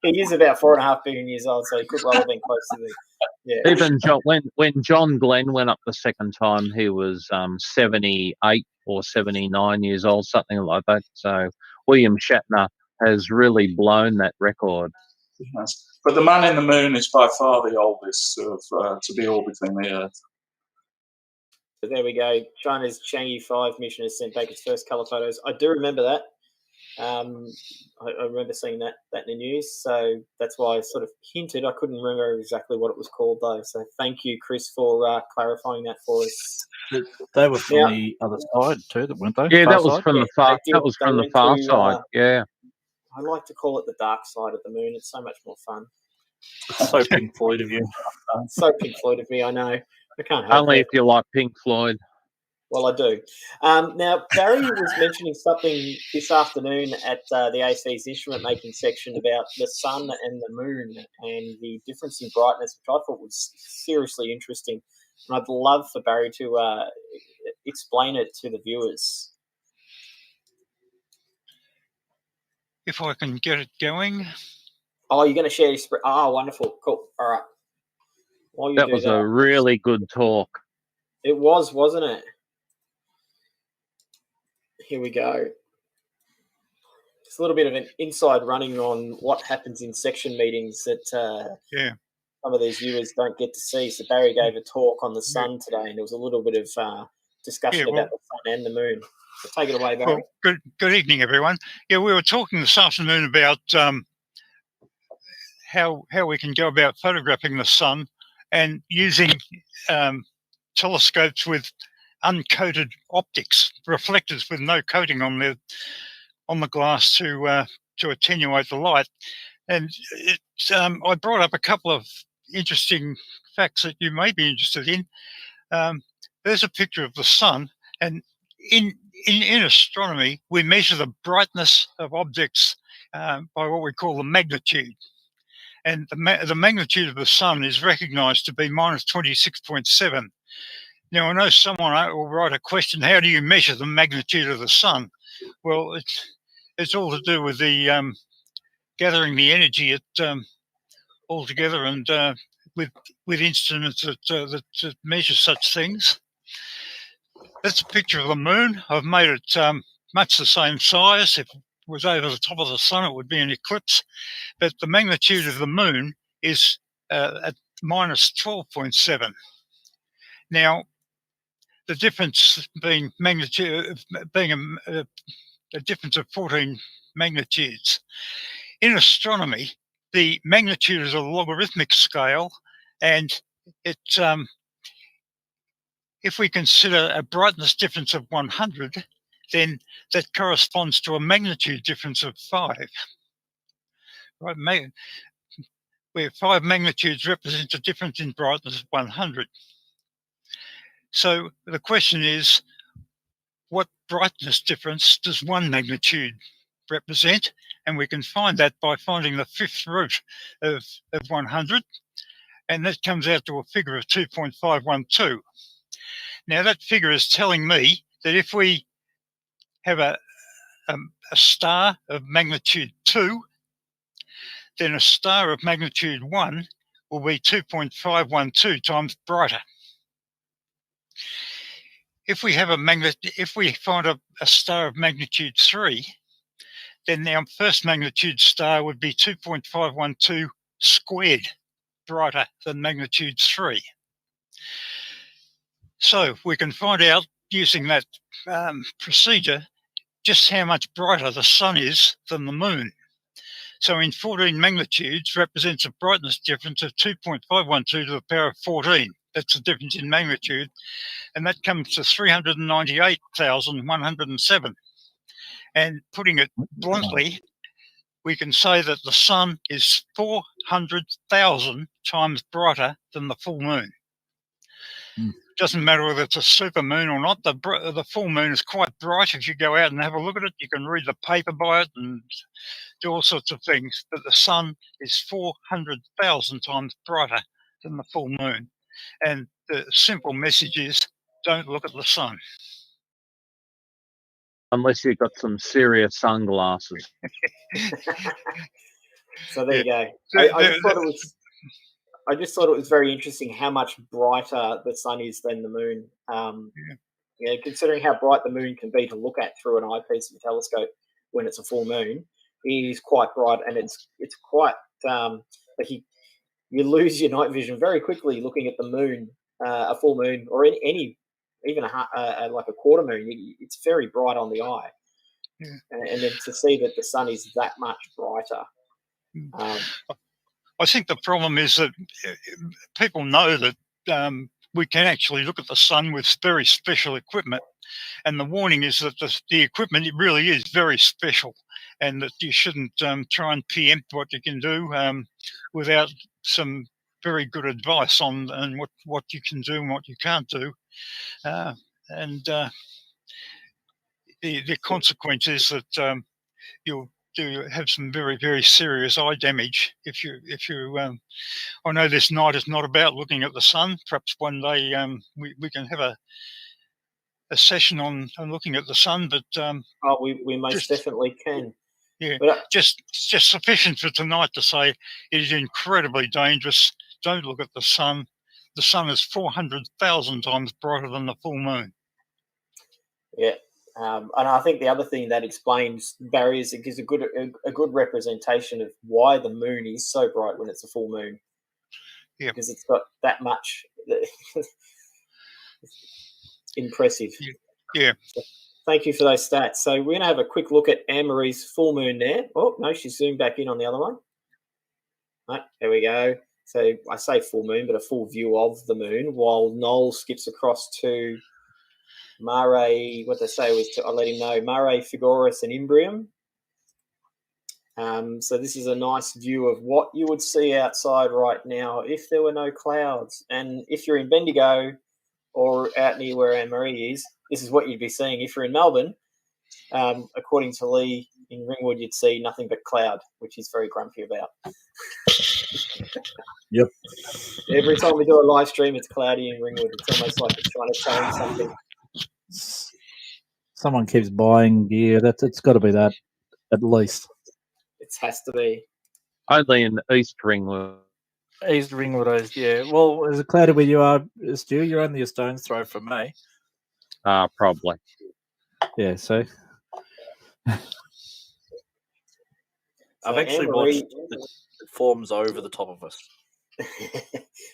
He is about 4.5 billion years old, so he could well have been close to the. Yeah.
Even when John Glenn went up the second time, he was 78 or 79 years old, something like that. So William Shatner has really blown that record.
Yes. But the man in the moon is by far the oldest to be orbiting the Earth.
So there we go. China's Chang'e 5 mission has sent back its first colour photos. I do remember that. I remember seeing that in the news, so that's why I sort of hinted. I couldn't remember exactly what it was called though. So thank you, Chris, for clarifying that for us.
They were from the other side too, weren't they?
Yeah,
far
that was
side?
from the far. That was from the far side. Yeah.
I like to call it the dark side of the moon. It's so much more fun.
So Pink Floyd of you.
So Pink Floyd of me, I know. I can't help
Only
it.
if you like Pink Floyd.
Well, I do. Now, Barry was mentioning something this afternoon at the ASV's instrument making section about the sun and the moon and the difference in brightness, which I thought was seriously interesting. And I'd love for Barry to explain it to the viewers.
If I can get it going.
Oh, you're going to share your spread? Oh, wonderful. Cool. All right. While
That was a really good talk.
It was, wasn't it? Here we go. It's a little bit of an inside running on what happens in section meetings that some of these viewers don't get to see. So Barry gave a talk on the sun today, and there was a little bit of discussion about the sun and the moon. So take it away, Barry.
Well, good evening, everyone. Yeah, we were talking this afternoon about how we can go about photographing the sun and using telescopes with uncoated optics, reflectors with no coating on the glass to attenuate the light. And I brought up a couple of interesting facts that you may be interested in. There's a picture of the sun, and in astronomy, we measure the brightness of objects by what we call the magnitude. And the magnitude of the sun is recognised to be minus 26.7. Now, I know someone will write a question, how do you measure the magnitude of the sun? Well, it's all to do with the gathering the energy all together and with instruments that measure such things. That's a picture of the moon. I've made it much the same size. If it was over the top of the sun, it would be an eclipse. But the magnitude of the moon is at minus 12.7. Now, the difference being magnitude being a difference of 14 magnitudes. In astronomy, the magnitude is a logarithmic scale, and it if we consider a brightness difference of 100, then that corresponds to a magnitude difference of 5. Right, where 5 magnitudes represents a difference in brightness of 100. So the question is, what brightness difference does 1 magnitude represent? And we can find that by finding the 5th root of 100, and that comes out to a figure of 2.512. Now that figure is telling me that if we have a star of magnitude 2, then a star of magnitude 1 will be 2.512 times brighter. If we have if we find a star of magnitude 3, then our first magnitude star would be 2.512 squared brighter than magnitude 3. So we can find out using that procedure just how much brighter the sun is than the moon. So in 14 magnitudes represents a brightness difference of 2.512 to the power of 14. That's the difference in magnitude. And that comes to 398,107. And putting it bluntly, we can say that the sun is 400,000 times brighter than the full moon. Doesn't matter whether it's a super moon or not. The full moon is quite bright. If you go out and have a look at it, you can read the paper by it and do all sorts of things. But the sun is 400,000 times brighter than the full moon. And the simple message is, don't look at the sun.
Unless you've got some serious sunglasses.
So there you go. I just thought it was very interesting how much brighter the sun is than the moon. Considering how bright the moon can be to look at through an eyepiece of a telescope when it's a full moon, it is quite bright, and it's quite like you lose your night vision very quickly looking at the moon, a full moon, or any even like a quarter moon. It's very bright on the eye, and then to see that the sun is that much brighter.
I think the problem is that people know that we can actually look at the sun with very special equipment, and the warning is that the equipment, it really is very special, and that you shouldn't try and preempt what you can do without some very good advice on what you can do and what you can't do, and the consequence is that you'll have some very, very serious eye damage if you I know this night is not about looking at the sun. Perhaps one day we can have a session on looking at the sun, but
we most definitely can.
Yeah, but just sufficient for tonight to say it is incredibly dangerous. Don't look at the sun. The sun is 400,000 times brighter than the full moon.
Yeah. And I think the other thing that explains barriers, it gives a good representation of why the moon is so bright when it's a full moon.
Yeah,
because it's got that much. Impressive.
Yeah.
So thank you for those stats. So we're going to have a quick look at Anne-Marie's full moon there. Oh no, she's zoomed back in on the other one. Right, there we go. So I say full moon, but a full view of the moon, while Noel skips across to Mare, what they say was I'll let him know, Mare Frigoris and Imbrium. So this is a nice view of what you would see outside right now if there were no clouds. And if you're in Bendigo or out near where Anne-Marie is, this is what you'd be seeing. If you're in Melbourne, according to Lee, in Ringwood, you'd see nothing but cloud, which he's very grumpy about.
Yep.
Every time we do a live stream, it's cloudy in Ringwood. It's almost like it's trying to tell him something.
Someone keeps buying gear. It's got to be that, at least.
It has to be.
Only in East Ringwood.
East Ringwood, yeah. Well, is it cloudy where you are, Stu? You're only a stone's throw from me.
Probably.
Yeah, so.
I've actually watched the forms over the top of us.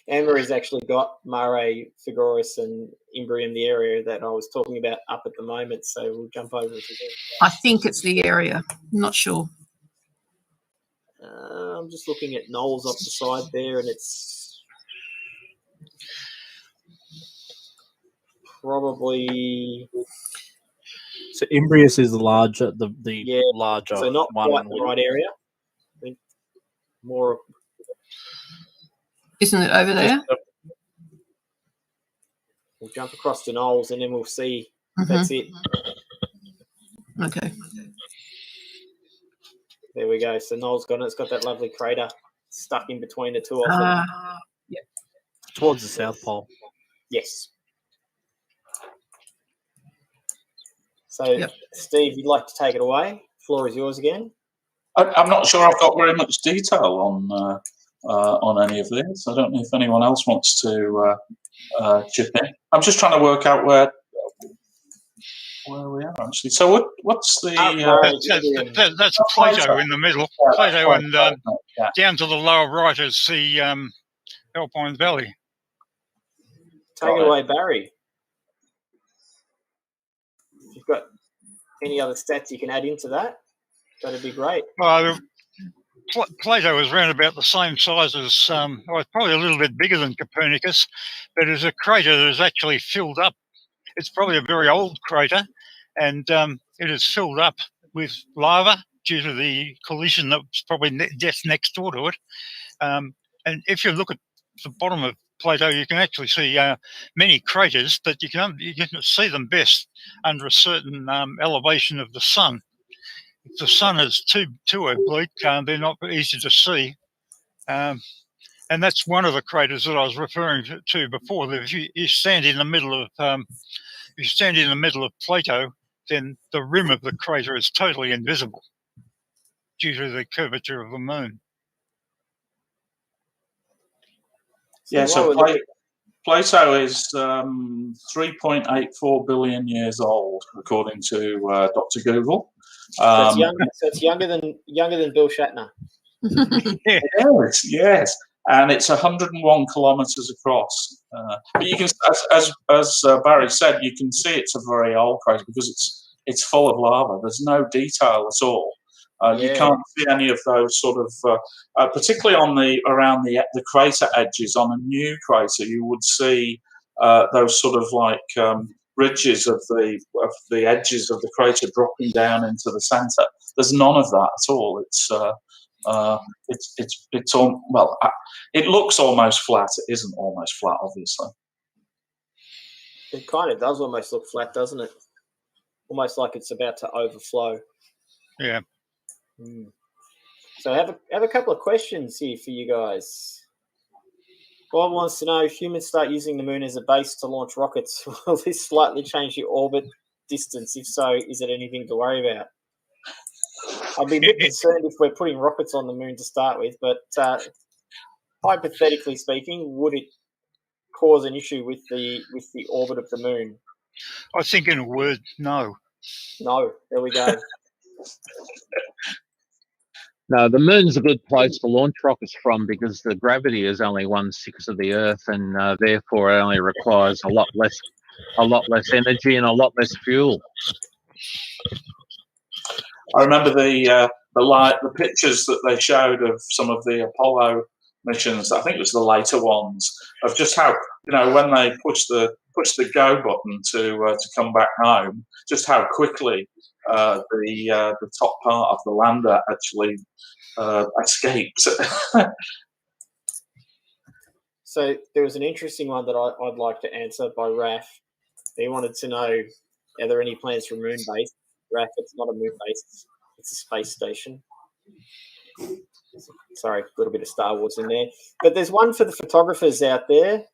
Anne-Marie's actually got Mare Frigoris and Imbrium, the area that I was talking about, up at the moment, so we'll jump over to there.
I think it's the area. I'm not sure.
I'm just looking at Knowles off the side there, and it's probably.
So Imbrius is the larger, the larger
So not
one.
quite the right area. I think more.
Isn't it over there?
We'll jump across to Knowles and then we'll see. That's it.
Okay.
There we go. So Knowles got it. It's got that lovely crater stuck in between the two of them.
Yeah.
Towards the South Pole.
Yes. So, Steve, you'd like to take it away? Floor is yours again.
I'm not sure I've got very much detail on any of this. I don't know if anyone else wants to chip in. I'm just trying to work out where we are actually. So what's the?
That's Plato in the middle. Plato and down to the lower right is the Alpine Valley.
Take it away, Barry. If you've got any other stats you can add into that, that'd be great.
Plato is around about the same size as, well, probably a little bit bigger than Copernicus, but it's a crater that is actually filled up. It's probably a very old crater, and it is filled up with lava due to the collision that was probably just next door to it. And if you look at the bottom of Plato, you can actually see many craters, but you can see them best under a certain elevation of the sun. If the sun is too oblique, they're not easy to see. And that's one of the craters that I was referring to before. That if you stand in the middle of Plato, then the rim of the crater is totally invisible due to the curvature of the moon.
Yeah, so Plato is 3.84 billion years old, according to Dr. Google.
So it's younger than Bill Shatner.
Yes, and it's 101 kilometers across. But you can, as Barry said, you can see it's a very old crater because it's full of lava. There's no detail at all. You can't see any of those sort of, particularly around the crater edges. On a new crater, you would see those sort of like ridges of the edges of the crater dropping down into the centre. There's none of that at all. It's all, well, it looks almost flat. It isn't almost flat, obviously.
It kind of does almost look flat, doesn't it? Almost like it's about to overflow.
Yeah.
So I have a couple of questions here for you guys. Bob wants to know, if humans start using the moon as a base to launch rockets, will this slightly change the orbit distance? If so, is it anything to worry about? I'd be a bit concerned if we're putting rockets on the moon to start with, but hypothetically speaking, would it cause an issue with the orbit of the moon?
I think in a word, no.
No, there we go.
No, the moon's a good place to launch rockets from because the gravity is only 1/6 of the Earth, and therefore it only requires a lot less energy and a lot less fuel.
I remember the pictures that they showed of some of the Apollo missions. I think it was the later ones, of just how, when they push the go button to come back home, just how quickly the top part of the lander actually escapes.
So there was an interesting one that I'd like to answer by Raf. He wanted to know, are there any plans for moon base? Raf, it's not a moon base, it's a space station. Sorry, a little bit of Star Wars in there. But there's one for the photographers out there.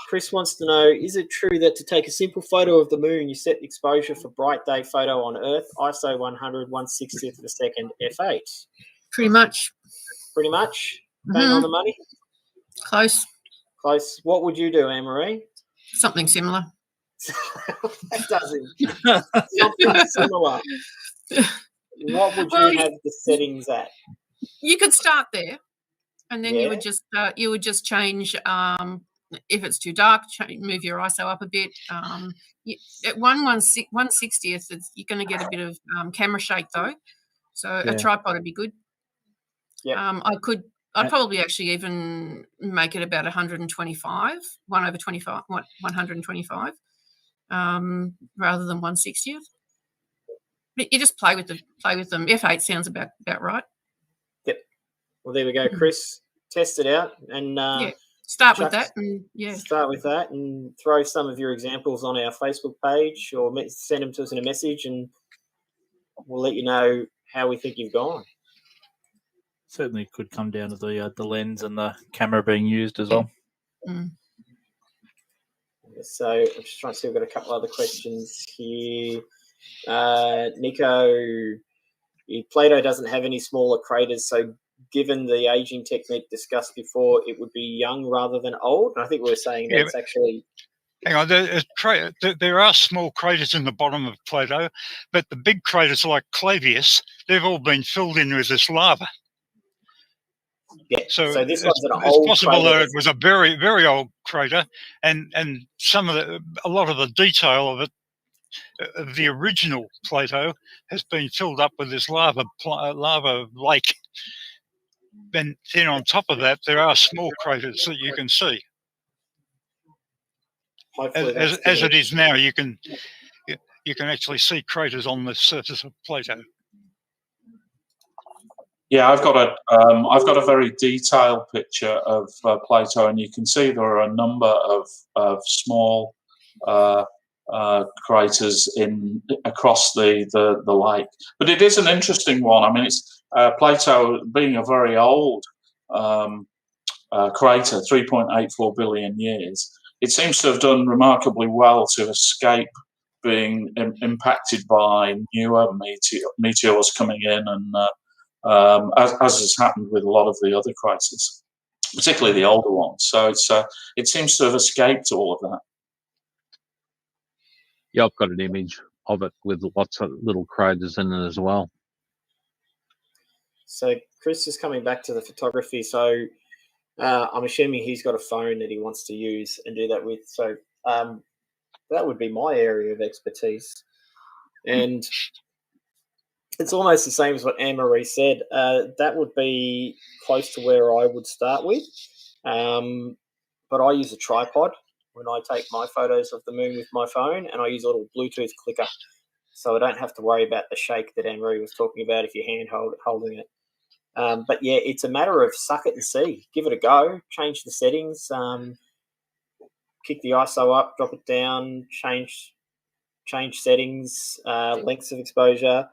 Chris wants to know, is it true that to take a simple photo of the moon, you set exposure for bright day photo on Earth, ISO 100, 1/60th of a second, f8?
Pretty much.
Pretty much? Bang on the money?
Close.
Close. What would you do, Anne-Marie?
Something similar.
That doesn't. Something similar. What would you have the settings at?
You could start there, and then you would just change. If it's too dark, move your ISO up a bit. At 1/160th, you're going to get a bit of camera shake though, so a tripod would be good. Yeah, I'd probably actually even make it about 125, 1/25. rather than 1/60th. But you just play with them. F8 sounds about right.
Yep. Well, there we go, Chris. Test it out and
start with that. And
start with that and throw some of your examples on our Facebook page or send them to us in a message, and we'll let you know how we think you've gone.
Certainly could come down to the lens and the camera being used as well.
So I'm just trying to see, we've got a couple other questions here. Nico, Plato doesn't have any smaller craters, so given the aging technique discussed before, it would be young rather than old. And I think we were saying that it's actually...
Hang on, there are small craters in the bottom of Plato, but the big craters like Clavius, they've all been filled in with this lava.
Yeah, so this one's an old
it's possible
crater.
that it was a very, very old crater, and a lot of the detail of it, of the original Plato, has been filled up with this lava lake. And then on top of that, there are small craters that you can see. As it is now, you can actually see craters on the surface of Plato.
Yeah, I've got a very detailed picture of Plato, and you can see there are a number of small craters across the lake. But it is an interesting one. I mean, it's Plato being a very old crater, 3.84 billion years. It seems to have done remarkably well to escape being impacted by newer meteors coming in, and as has happened with a lot of the other craters, particularly the older ones. So it seems to have escaped all of that.
Yeah, I've got an image of it with lots of little craters in it as well.
So Chris is coming back to the photography. So I'm assuming he's got a phone that he wants to use and do that with. So that would be my area of expertise. And it's almost the same as what Anne-Marie said. That would be close to where I would start with. But I use a tripod when I take my photos of the moon with my phone, and I use a little Bluetooth clicker, so I don't have to worry about the shake that Anne-Marie was talking about if you're holding it. But yeah, it's a matter of suck it and see. Give it a go. Change the settings. Kick the ISO up, drop it down, change settings, lengths of exposure.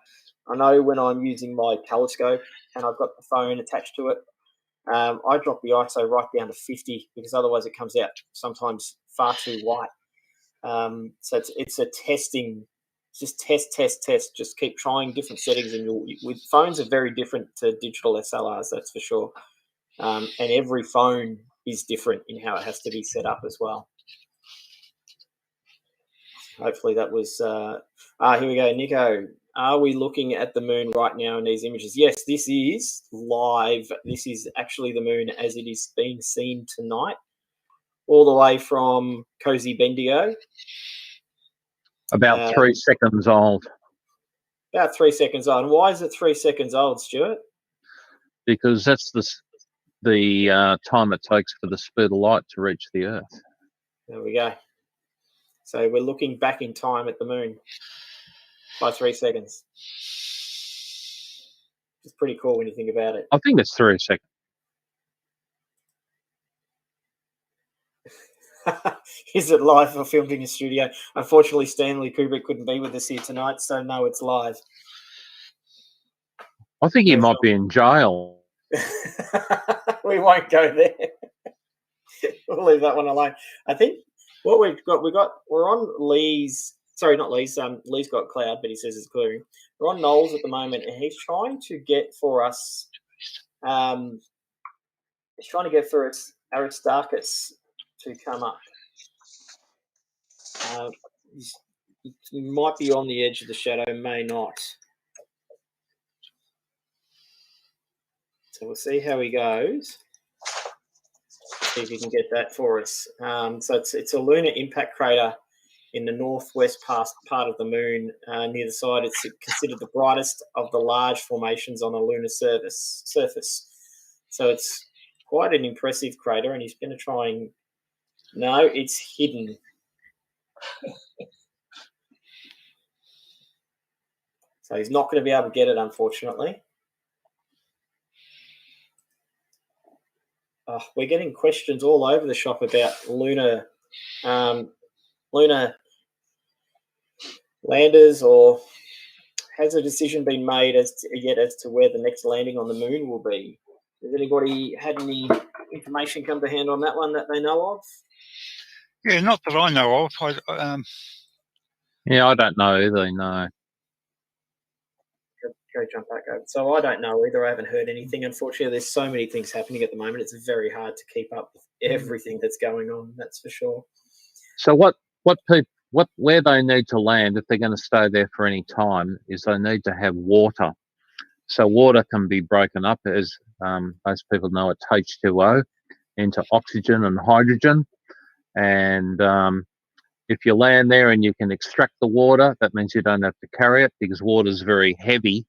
I know when I'm using my telescope and I've got the phone attached to it, I drop the ISO right down to 50 because otherwise it comes out sometimes far too white. So it's a testing. Just test. Just keep trying different settings, and with phones are very different to digital SLRs, that's for sure. And every phone is different in how it has to be set up as well. Hopefully that was. Here we go, Nico. Are we looking at the moon right now in these images? Yes, this is live. This is actually the moon as it is being seen tonight, all the way from Cozy Bendigo.
About 3 seconds old.
About 3 seconds old. And why is it 3 seconds old, Stuart?
Because that's the time it takes for the speed of light to reach the Earth.
There we go. So we're looking back in time at the moon by 3 seconds. It's pretty cool when you think about it.
I think it's 3 seconds.
Is it live or filmed in your studio? Unfortunately, Stanley Kubrick couldn't be with us here tonight, so no, it's live.
I think he might be in jail.
We won't go there. We'll leave that one alone. I think what we're on Lee's. Sorry, not Lee's. Lee's got cloud, but he says it's clearing. We're on Knowles at the moment, and he's trying to get for us. He's trying to get for us Aristarchus to come up. He might be on the edge of the shadow, may not. So we'll see how he goes. See if he can get that for us. So it's a lunar impact crater in the northwest part of the moon near the side. It's considered the brightest of the large formations on the lunar surface. So it's quite an impressive crater, and he's going to try and... No, it's hidden. So he's not going to be able to get it, unfortunately. Oh, we're getting questions all over the shop about lunar landers, or has a decision been made as to where the next landing on the moon will be? Has anybody had any information come to hand on that one that they know of?
Yeah, not that I know of.
Yeah, I don't know either. No.
Go jump back over. So I don't know either. I haven't heard anything. Unfortunately, there's so many things happening at the moment. It's very hard to keep up with everything that's going on. That's for sure.
So where they need to land if they're going to stay there for any time is they need to have water. So water can be broken up, as most people know, it's H2O, into oxygen and hydrogen. And if you land there and you can extract the water, that means you don't have to carry it, because water is very heavy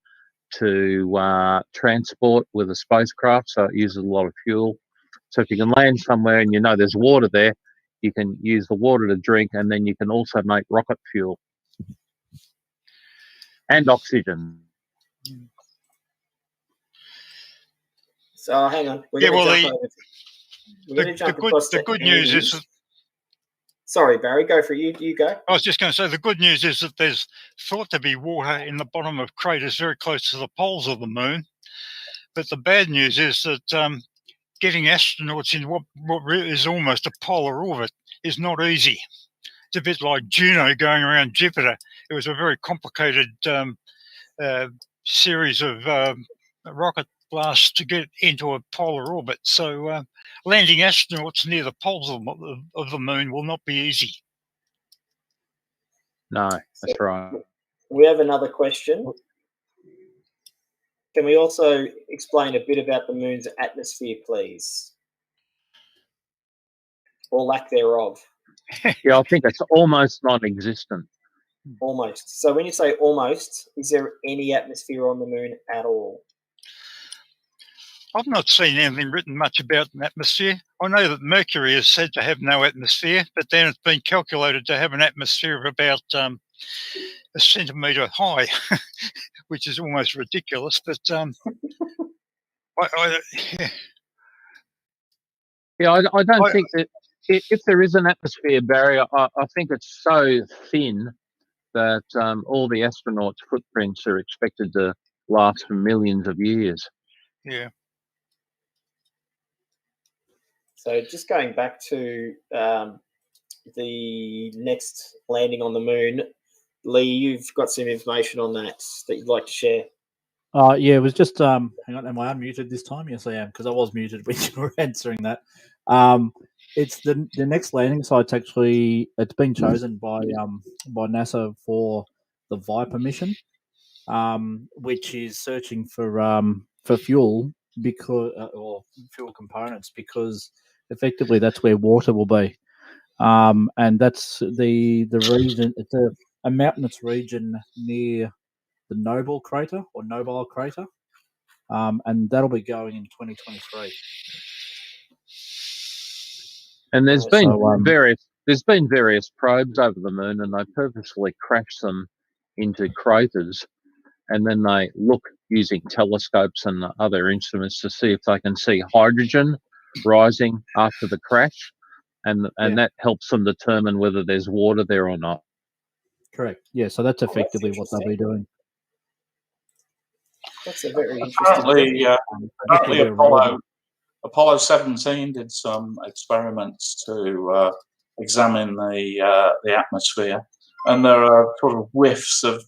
to transport with a spacecraft, so it uses a lot of fuel. So if you can land somewhere and you know there's water there, you can use the water to drink, and then you can also make rocket fuel and oxygen.
So hang on, we're going to jump across
the good news is that,
sorry, Barry, go for it. You go.
I was just going to say the good news is that there's thought to be water in the bottom of craters very close to the poles of the moon. But the bad news is that getting astronauts in what is almost a polar orbit is not easy. It's a bit like Juno going around Jupiter. It was a very complicated series of rocket blasts to get into a polar orbit. So landing astronauts near the poles of the moon will not be easy.
No, that's right.
We have another question. Can we also explain a bit about the moon's atmosphere, please? Or lack thereof?
Yeah, I think it's almost non-existent.
Almost. So when you say almost, is there any atmosphere on the moon at all?
I've not seen anything written much about an atmosphere. I know that Mercury is said to have no atmosphere, but then it's been calculated to have an atmosphere of about a centimetre high, which is almost ridiculous. But I
don't think that if there is an atmosphere, Barry, I think it's so thin that all the astronauts' footprints are expected to last for millions of years.
Yeah.
So just going back to the next landing on the moon, Lee, you've got some information on that you'd like to share.
Yeah, it was just hang on, am I unmuted this time? Yes, I am, because I was muted when you were answering that. It's the next landing site's actually, it's been chosen by NASA for the Viper mission, which is searching for fuel or fuel components, because effectively that's where water will be, and that's the region. It's a mountainous region near the Nobel Crater, and that'll be going in 2023.
And there's been various probes over the moon, and they purposely crash them into craters, and then they look using telescopes and other instruments to see if they can see hydrogen rising after the crash, and that helps them determine whether there's water there or not.
Correct. Yeah, so that's effectively what they'll be doing.
That's a very interesting
apparently Apollo 17 did some experiments to examine the atmosphere, and there are sort of whiffs of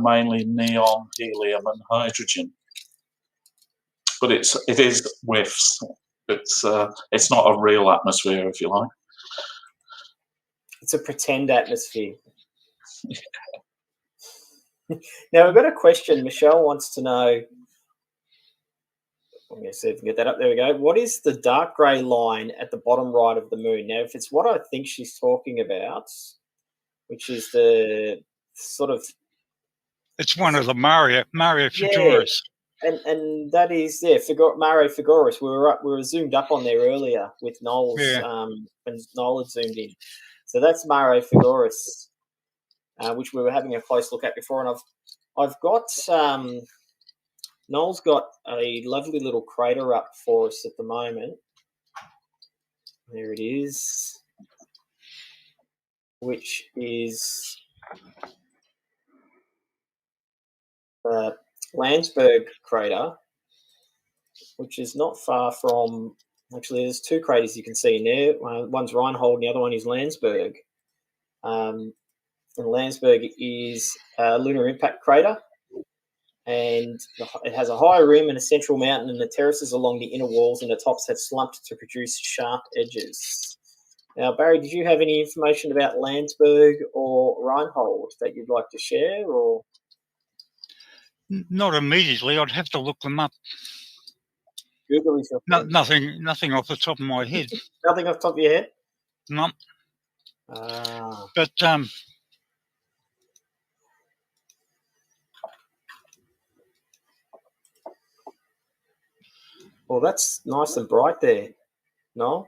mainly neon, helium, and hydrogen. But it is whiffs. It's not a real atmosphere, if you like.
It's a pretend atmosphere. Now we've got a question. Michelle wants to know. I'm going to see if we can get that up. There we go. What is the dark grey line at the bottom right of the moon? Now, if it's what I think she's talking about, which is the sort of...
It's one of the Mare Frigoris.
Yeah, and that is, Mare Frigoris. We were zoomed up on there earlier with Noel's, when Noel had zoomed in. So that's Mare Frigoris, which we were having a close look at before, and I've I've got Noel's got a lovely little crater up for us at the moment. There it is, which is the Landsberg Crater, which is not far from. Actually, there's two craters you can see in there. One's Reinhold, and the other one is Landsberg. And Landsberg is a lunar impact crater, and it has a high rim and a central mountain, and the terraces along the inner walls and the tops have slumped to produce sharp edges. Now, Barry, did you have any information about Landsberg or Reinhold that you'd like to share, or?
Not immediately. I'd have to look them up.
Google yourself.
Nothing off the top of my head.
Nothing off the top of your head?
No. But
well, that's nice and bright there. No?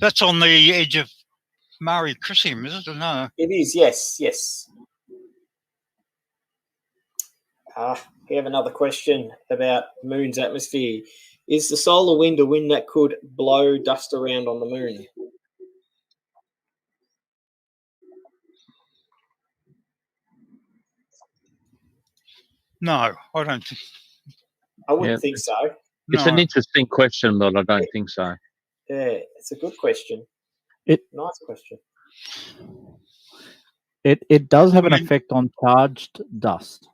That's on the edge of Mare Crisium, is it, or no?
It is, yes, yes. We have another question about the moon's atmosphere. Is the solar wind a wind that could blow dust around on the moon?
No, I don't think.
I wouldn't think so.
It's an interesting question, but I don't think so.
Yeah, it's a good question. Nice question.
It does have an effect on charged dust.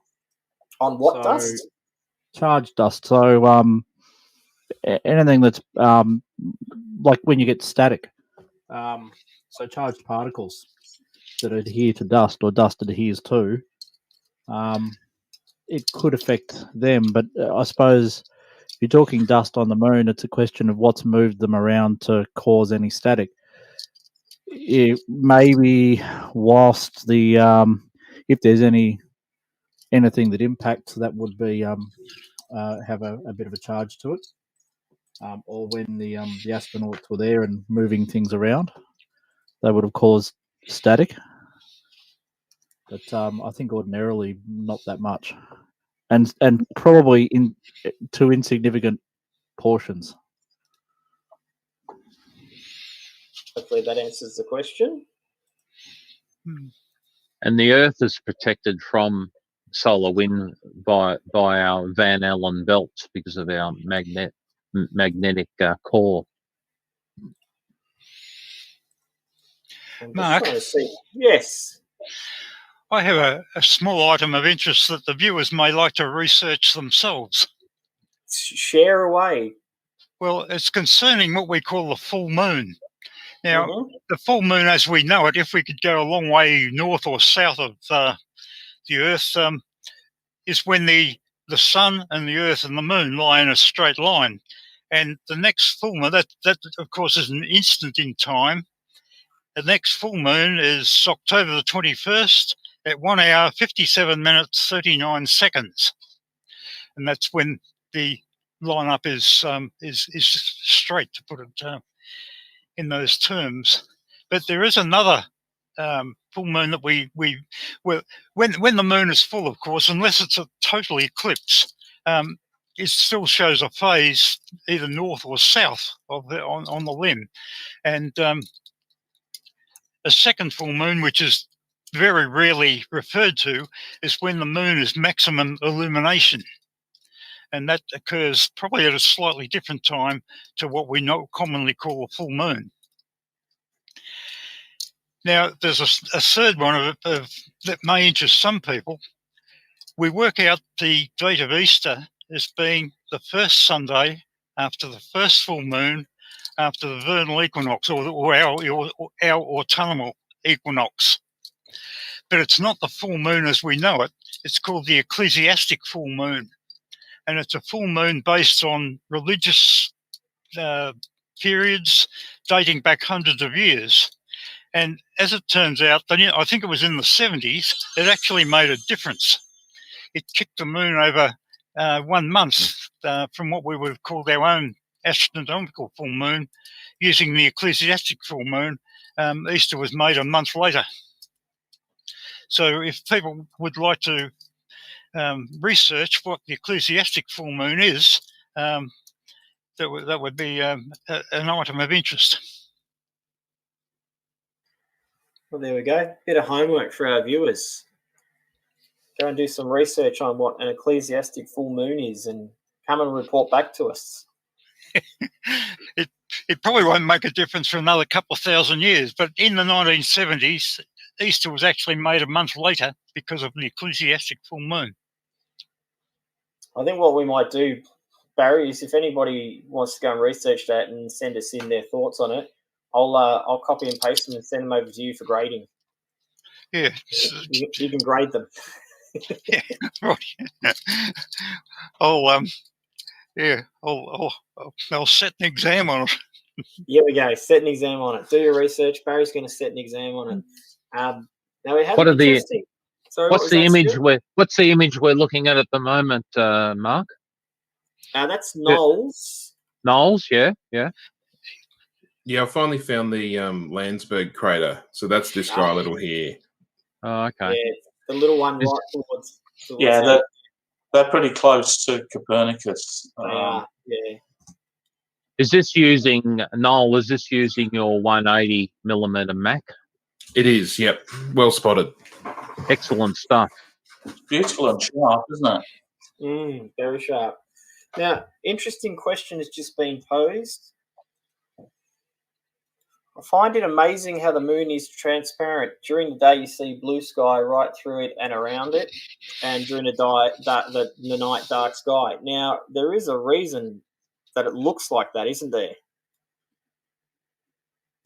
On what dust?
Charged dust. So anything that's like when you get static. So charged particles that adhere to dust or dust adheres to, it could affect them. But I suppose if you're talking dust on the moon, it's a question of what's moved them around to cause any static. Maybe whilst the if there's anything that impacts, that would be have a bit of a charge to it, or when the astronauts were there and moving things around, they would have caused static. But I think ordinarily not that much, and probably to insignificant portions.
Hopefully that answers the question.
And the Earth is protected from solar wind by our Van Allen belts because of our magnetic core.
Mark?
Yes.
I have a small item of interest that the viewers may like to research themselves.
Share away.
Well, it's concerning what we call the full moon. Now, the full moon as we know it, if we could go a long way north or south of the Earth, is when the sun and the Earth and the moon lie in a straight line. And the next full moon, that of course is an instant in time. The next full moon is October the 21st at 1 hour, 57 minutes, 39 seconds. And that's when the lineup is straight, to put it in those terms. But there is another full moon that when the moon is full, of course, unless it's a total eclipse, it still shows a phase either north or south of on the limb. And a second full moon, which is very rarely referred to, is when the moon is maximum illumination. And that occurs probably at a slightly different time to what we commonly call a full moon. Now, there's a third one that may interest some people. We work out the date of Easter as being the first Sunday after the first full moon after the vernal equinox, or our autumnal equinox. But it's not the full moon as we know it. It's called the ecclesiastic full moon. And it's a full moon based on religious periods dating back hundreds of years. And as it turns out, I think it was in the 70s, it actually made a difference. It kicked the moon over 1 month from what we would have called our own astronomical full moon. Using the ecclesiastic full moon, Easter was made a month later. So if people would like to research what the ecclesiastic full moon is, that would be an item of interest.
Well, there we go. Bit of homework for our viewers. Go and do some research on what an ecclesiastic full moon is and come and report back to us.
It probably won't make a difference for another couple of thousand years, but in the 1970s, Easter was actually made a month later because of the ecclesiastic full moon.
I think what we might do, Barry, is if anybody wants to go and research that and send us in their thoughts on it, I'll copy and paste them and send them over to you for grading.
Yeah.
You can grade them.
Yeah, right. I'll set an exam on it.
Here we go. Set an exam on it. Do your research. Barry's going to set an exam on it. Now we have
What are the?
Sorry,
what's the image What's the image we're looking at the moment, Mark?
That's Knowles.
Knowles, yeah.
Yeah, I finally found the Landsberg Crater. So that's this dry little here.
Oh, okay.
Yeah, the little one right towards
Yeah, they're pretty close to Copernicus.
yeah.
Is this using, Noel, is this using your 180mm Mac?
It is, yep. Well spotted.
Excellent stuff.
Beautiful and sharp, isn't it?
Very sharp. Now, interesting question has just been posed. I find it amazing how the moon is transparent. During the day, you see blue sky right through it and around it, and during the night, dark sky. Now, there is a reason that it looks like that, isn't there?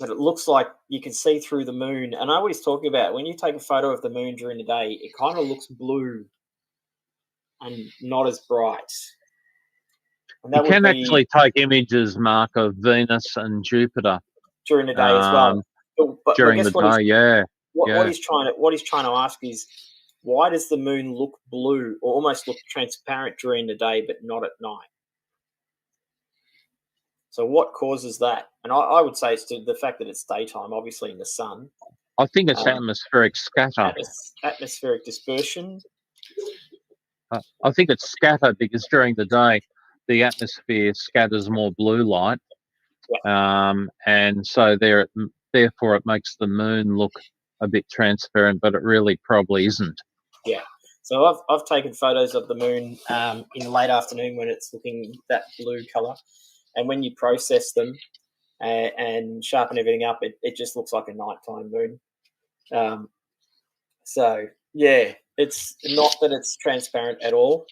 That it looks like you can see through the moon. And I always talk about when you take a photo of the moon during the day, it kind of looks blue and not as bright. And
you can actually take images, Mark, of Venus and Jupiter
during the day as well. But
during the day, yeah.
What he's trying to ask is, why does the moon look blue or almost look transparent during the day but not at night? So what causes that? And I would say it's the fact that it's daytime, obviously in the sun.
I think it's atmospheric scatter.
Atmospheric dispersion.
I think it's scatter because during the day the atmosphere scatters more blue light, and so therefore it makes the moon look a bit transparent, but it really probably isn't.
Yeah. So I've taken photos of the moon in the late afternoon when it's looking that blue colour, and when you process them and sharpen everything up, it just looks like a nighttime moon. So yeah, it's not that it's transparent at all.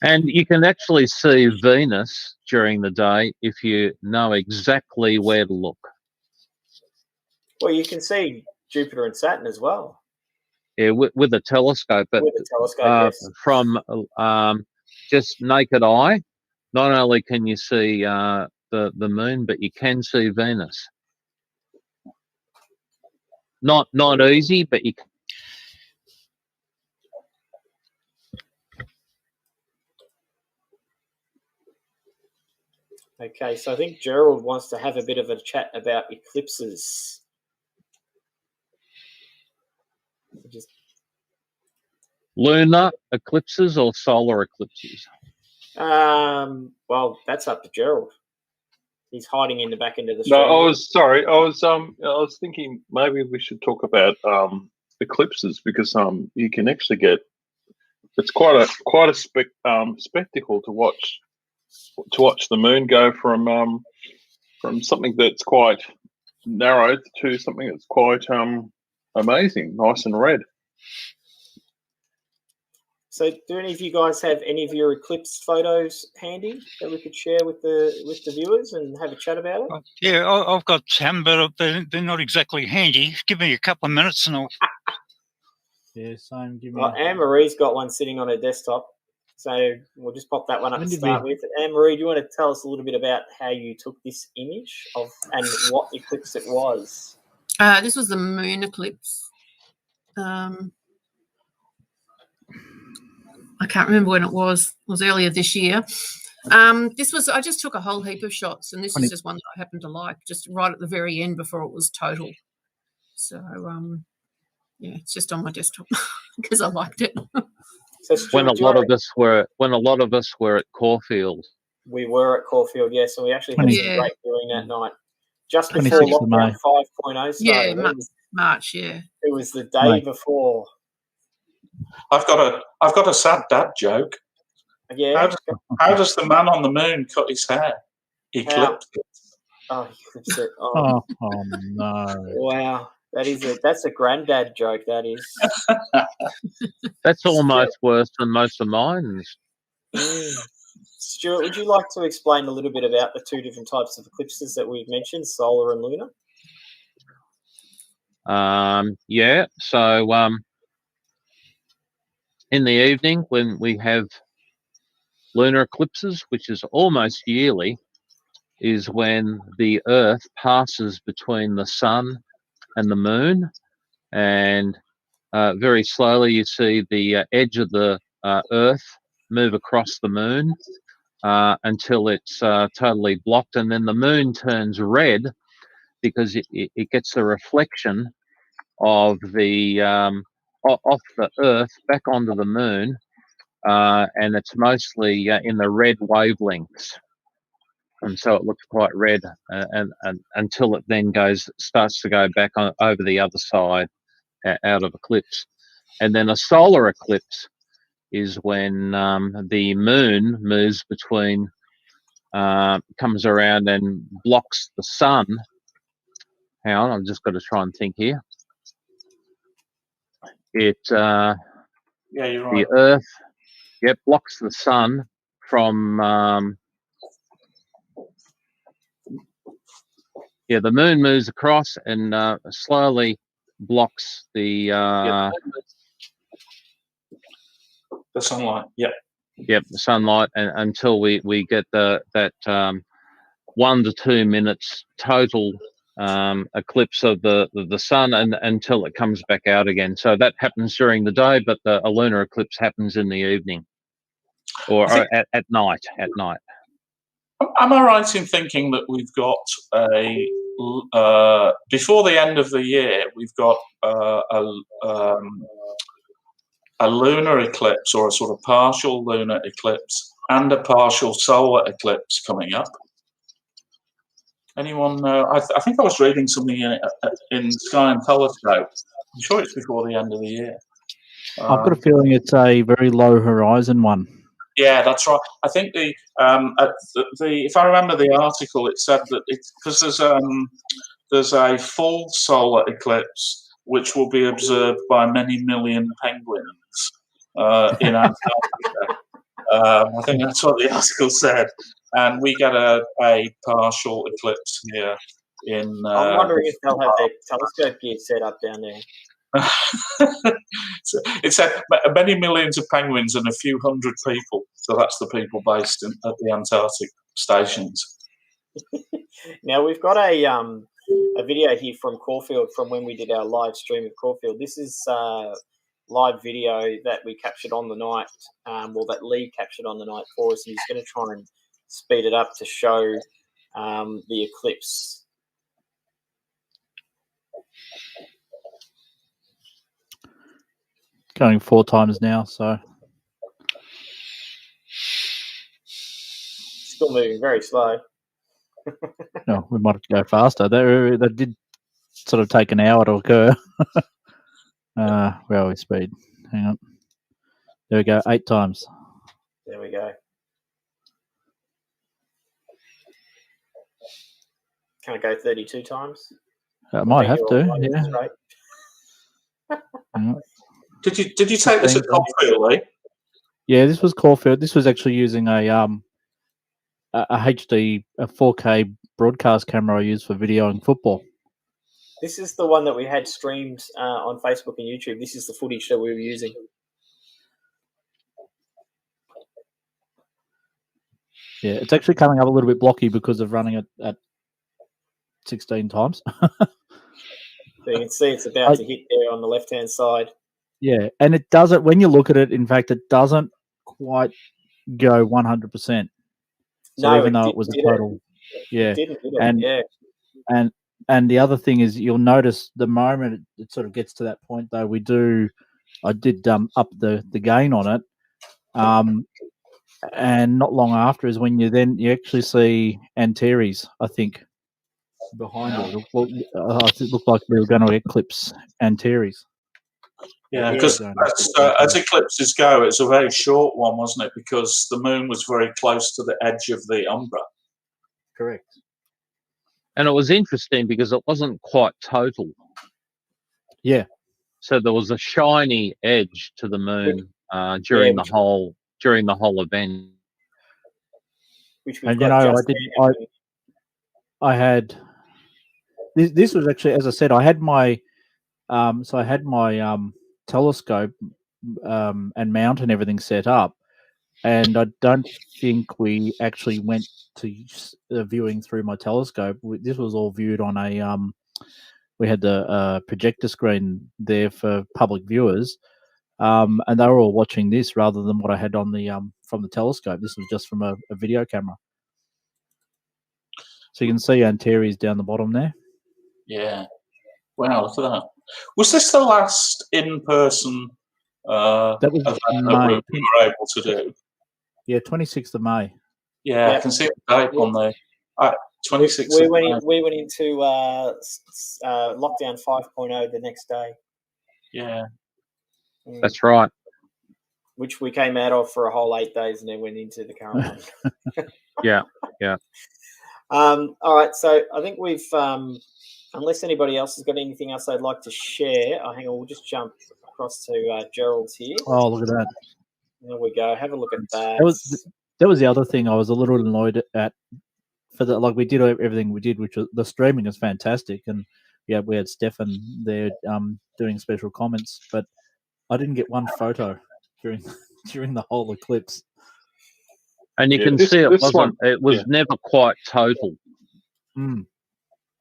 And you can actually see Venus during the day if you know exactly where to look.
Well, you can see Jupiter and Saturn as well.
Yeah, with a telescope. But
with a telescope, yes.
From just naked eye, not only can you see the moon, but you can see Venus. Not easy, but you can.
Okay, so I think Gerald wants to have a bit of a chat about eclipses.
Lunar eclipses or solar eclipses?
Well, that's up to Gerald. He's hiding in the back end of the stream.
No, I was thinking maybe we should talk about eclipses because you can actually get, it's quite a spectacle to watch the moon go from something that's quite narrow to something that's quite amazing, nice and red.
So, do any of you guys have any of your eclipse photos handy that we could share with the viewers and have a chat about it?
Yeah, I've got some, but they're not exactly handy. Give me a couple of minutes and I'll.
Yeah, same.
Anne-Marie's got one sitting on her desktop, so we'll just pop that one up to start with. Anne-Marie, do you want to tell us a little bit about how you took this image of and what eclipse it was?
This was the moon eclipse. I can't remember when it was. It was earlier this year. I just took a whole heap of shots, and this is just one that I happened to like, just right at the very end before it was total. So yeah, it's just on my desktop because I liked it.
So
When a
Stuart,
lot of us were at Caulfield.
we were at Caulfield, yes, and we actually had some
Yeah.
great viewing that night. Just before
26th of
lockdown
May.
5.0 started.
Yeah, March. Yeah.
It was the day
May.
before.
I've got a sad dad joke.
Yeah.
How does the man on the moon cut his hair? Eclipse it.
Oh, eclipse it. Oh,
Oh no!
wow. That's a granddad joke, that is.
That's almost worse than most of mine.
Stuart, would you like to explain a little bit about the two different types of eclipses that we've mentioned, solar and lunar?
Yeah. So in the evening, when we have lunar eclipses, which is almost yearly, is when the Earth passes between the sun and the moon, and very slowly you see the edge of the Earth move across the moon until it's totally blocked, and then the moon turns red because it gets the reflection of the off the Earth back onto the moon, and it's mostly in the red wavelengths. And so it looks quite red, and until it then starts to go back over the other side out of eclipse. And then a solar eclipse is when the moon moves between, comes around and blocks the sun. Hang on, I've just got to try and think here. It
Yeah, you're right.
the Earth, blocks the sun from. The moon moves across and slowly blocks the
sunlight. Yep.
the sunlight, and until we get that 1 to 2 minutes total eclipse of the sun, and until it comes back out again. So that happens during the day, but a lunar eclipse happens in the evening or at night. At night.
Am I right in thinking that we've got before the end of the year, we've got a lunar eclipse, or a sort of partial lunar eclipse, and a partial solar eclipse coming up? Anyone know? I think I was reading something in Sky and Telescope. I'm sure it's before the end of the year.
I've got a feeling it's a very low horizon one.
Yeah, that's right. I think the if I remember the article, it said that it's because there's a full solar eclipse which will be observed by many million penguins in Antarctica. I think that's what the article said, and we get a partial eclipse here in.
I'm wondering if they'll have their telescope gear set up down there.
So it said many millions of penguins and a few hundred people. So that's the people based at the Antarctic stations.
Now we've got a video here from Caulfield from when we did our live stream of Caulfield. This is live video that we captured on the night, that Lee captured on the night for us, and he's going to try and speed it up to show the eclipse.
Going 4 times now, so
Still moving very slow.
no, we might go faster. That did sort of take an hour to occur. Where are we speed? Hang on. There we go, 8 times.
There we go. Can I go 32 times?
I might have to, yeah.
Did you take this at Caulfield, Lee?
Yeah, this was Caulfield. This was actually using a HD, a 4K broadcast camera I use for videoing football.
This is the one that we had streamed on Facebook and YouTube. This is the footage that we were using.
Yeah, it's actually coming up a little bit blocky because of running it at 16 times.
So you can see it's about to hit there on the left-hand side.
Yeah, and it doesn't, when you look at it, in fact, it doesn't quite go 100%. So
No,
even though it was a total, yeah,
it didn't,
and And the other thing is, you'll notice the moment it sort of gets to that point, though, I did up the gain on it, and not long after is when you actually see Antares, I think, behind it. It looked like we were going to eclipse Antares.
Yeah, because as eclipses go, it's a very short one, wasn't it? Because the moon was very close to the edge of the umbra.
Correct.
And it was interesting because it wasn't quite total.
Yeah.
So there was a shiny edge to the moon during the whole event.
Which
and I had this was actually, as I said, I had my telescope and mount and everything set up, and I don't think we actually went to viewing through my telescope. This was all viewed on a we had the projector screen there for public viewers, and they were all watching this rather than what I had on the from the telescope. This was just from a video camera. So you can see Antares down the bottom there.
Yeah. Wow, look at that. Was this the last in-person event that we were able to do?
Yeah, 26th of May.
Yeah, I can see the date on there. 26th
we
of May.
We went into lockdown 5.0 the next day.
Yeah.
That's right.
Which we came out of for a whole 8 days and then went into the current one.
Yeah.
All right, so I think we've, unless anybody else has got anything else they'd like to share, hang on, we'll just jump across to Gerald's here.
Oh, look at that.
There we go. Have a look at that.
That was the other thing I was a little annoyed at. We did everything we did, which was the streaming is fantastic, and yeah, we had Stefan there doing special comments, but I didn't get one photo during the whole eclipse.
And you can see it was never quite total.
Mm.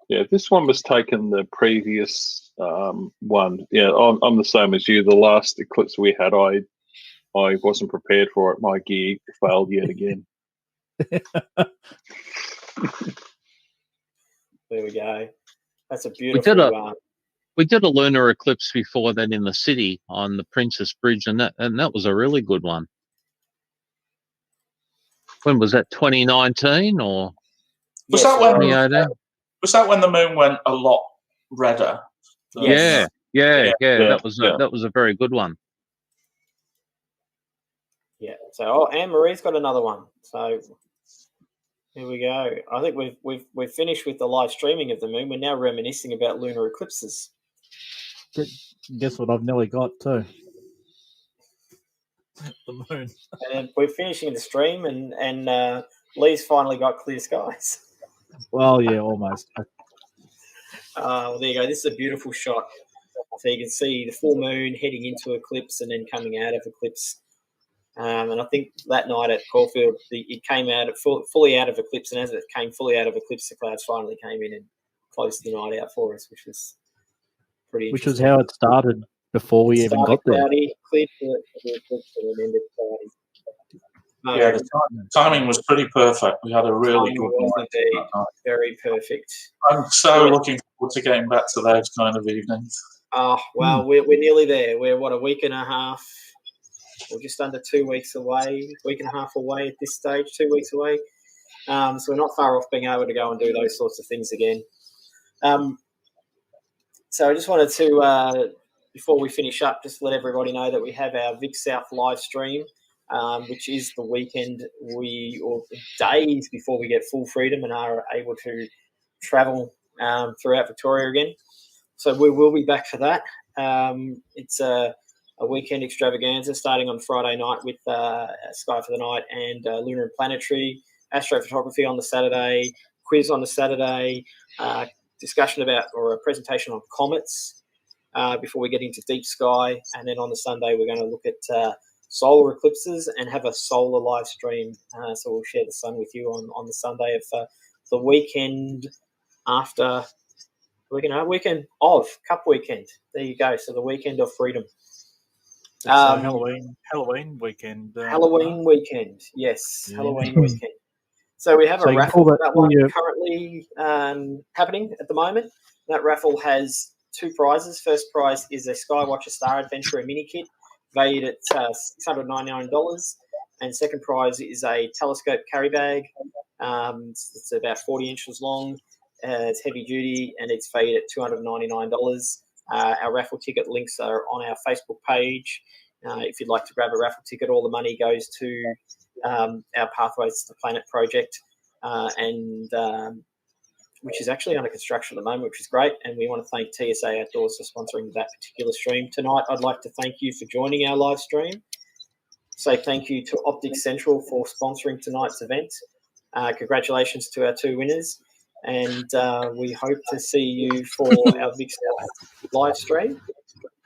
Yeah, this one was taken the previous one. Yeah, I'm the same as you. The last eclipse we had, I wasn't prepared for it. My gear failed yet again.
There we go. That's a beautiful
We did a lunar eclipse before that in the city on the Princess Bridge, and that was a really good one. When was that? 2019 or
was that when the moon went a lot redder?
Yeah. That was a very good one.
Yeah. So Anne Marie's got another one. So here we go. I think we've finished with the live streaming of the moon. We're now reminiscing about lunar eclipses.
Guess what I've nearly got too? The moon.
And we're finishing the stream, and Lee's finally got clear skies.
Well, yeah, almost.
Well, there you go. This is a beautiful shot. So you can see the full moon heading into eclipse and then coming out of eclipse. And I think that night at Caulfield, it came out fully out of eclipse, and as it came fully out of eclipse, the clouds finally came in and closed the night out for us, which was pretty interesting.
Which was how it started before we even got there.
Cloudy, cleared the eclipse, and then ended cloudy.
Yeah, the timing was pretty perfect. We had a really good night.
Very perfect.
I'm so looking forward to getting back to those kind of evenings.
Oh, well, we're nearly there. We're, a week and a half, or just under 2 weeks away, week and a half away at this stage, 2 weeks away. So we're not far off being able to go and do those sorts of things again. So I just wanted to, before we finish up, just let everybody know that we have our Vic South live stream, which is the weekend or days before we get full freedom and are able to travel throughout Victoria again. So we will be back for that. It's a weekend extravaganza starting on Friday night with Sky for the Night and Lunar and Planetary, astrophotography on the Saturday, quiz on the Saturday, discussion about or a presentation on comets before we get into deep sky. And then on the Sunday, we're going to look at solar eclipses and have a solar live stream. So we'll share the sun with you on the Sunday of the weekend after... weekend of Cup weekend. There you go. So the weekend of freedom.
Halloween weekend.
Halloween weekend, yes. Halloween weekend. So we have
So
a
you can
raffle
pull
for
that-
that
pull
one
your-
currently happening at the moment. That raffle has 2 prizes. First prize is a Skywatcher Star Adventurer mini kit, valued at $699, and second prize is a telescope carry bag. It's about 40 inches long. It's heavy duty, and it's valued at $299. Our raffle ticket links are on our Facebook page. If you'd like to grab a raffle ticket, all the money goes to our Pathways to the Planet project, which is actually under construction at the moment, which is great. And we want to thank TSA Outdoors for sponsoring that particular stream tonight. I'd like to thank you for joining our live stream. Say thank you to Optics Central for sponsoring tonight's event. Congratulations to our 2 winners. And we hope to see you for our Vic South live stream.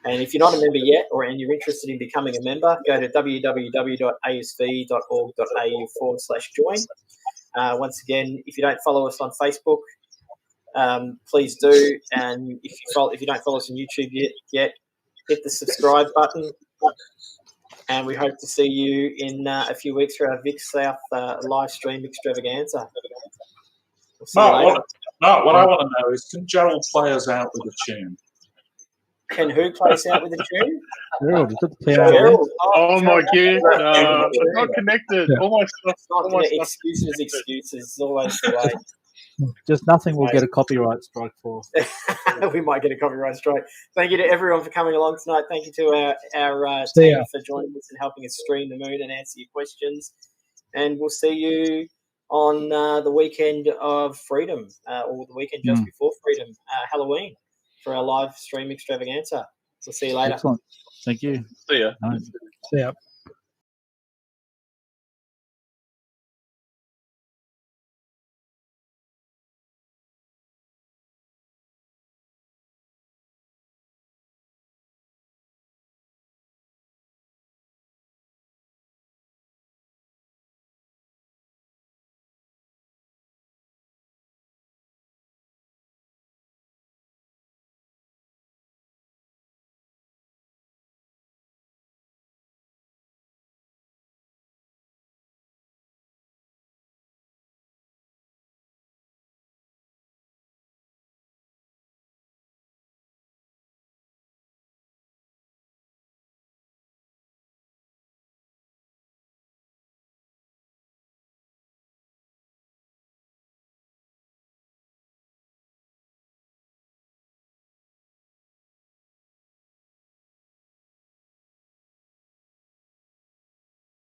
And if you're not a member yet, and you're interested in becoming a member, go to www.asv.org.au/join. Once again, if you don't follow us on Facebook, please do. And if you don't follow us on YouTube yet, hit the subscribe button. And we hope to see you in a few weeks for our Vic South live stream extravaganza. We'll see you later.
What I want to know is, can Gerald play us out with a tune?
Can who play us out with a tune?
Gerald, you got the piano.
Gerald.
Oh my
Gerald.
god, I'm not connected. All my stuff.
Excuses. It's always the way.
Just nothing will get a copyright strike for.
We might get a copyright strike. Thank you to everyone for coming along tonight. Thank you to our team for joining us and helping us stream the moon and answer your questions. And we'll see you on the weekend of Freedom, or the weekend just before Freedom, Halloween, for our live stream extravaganza. We'll see you later.
Excellent. Thank you.
See ya.
Nice.
See ya.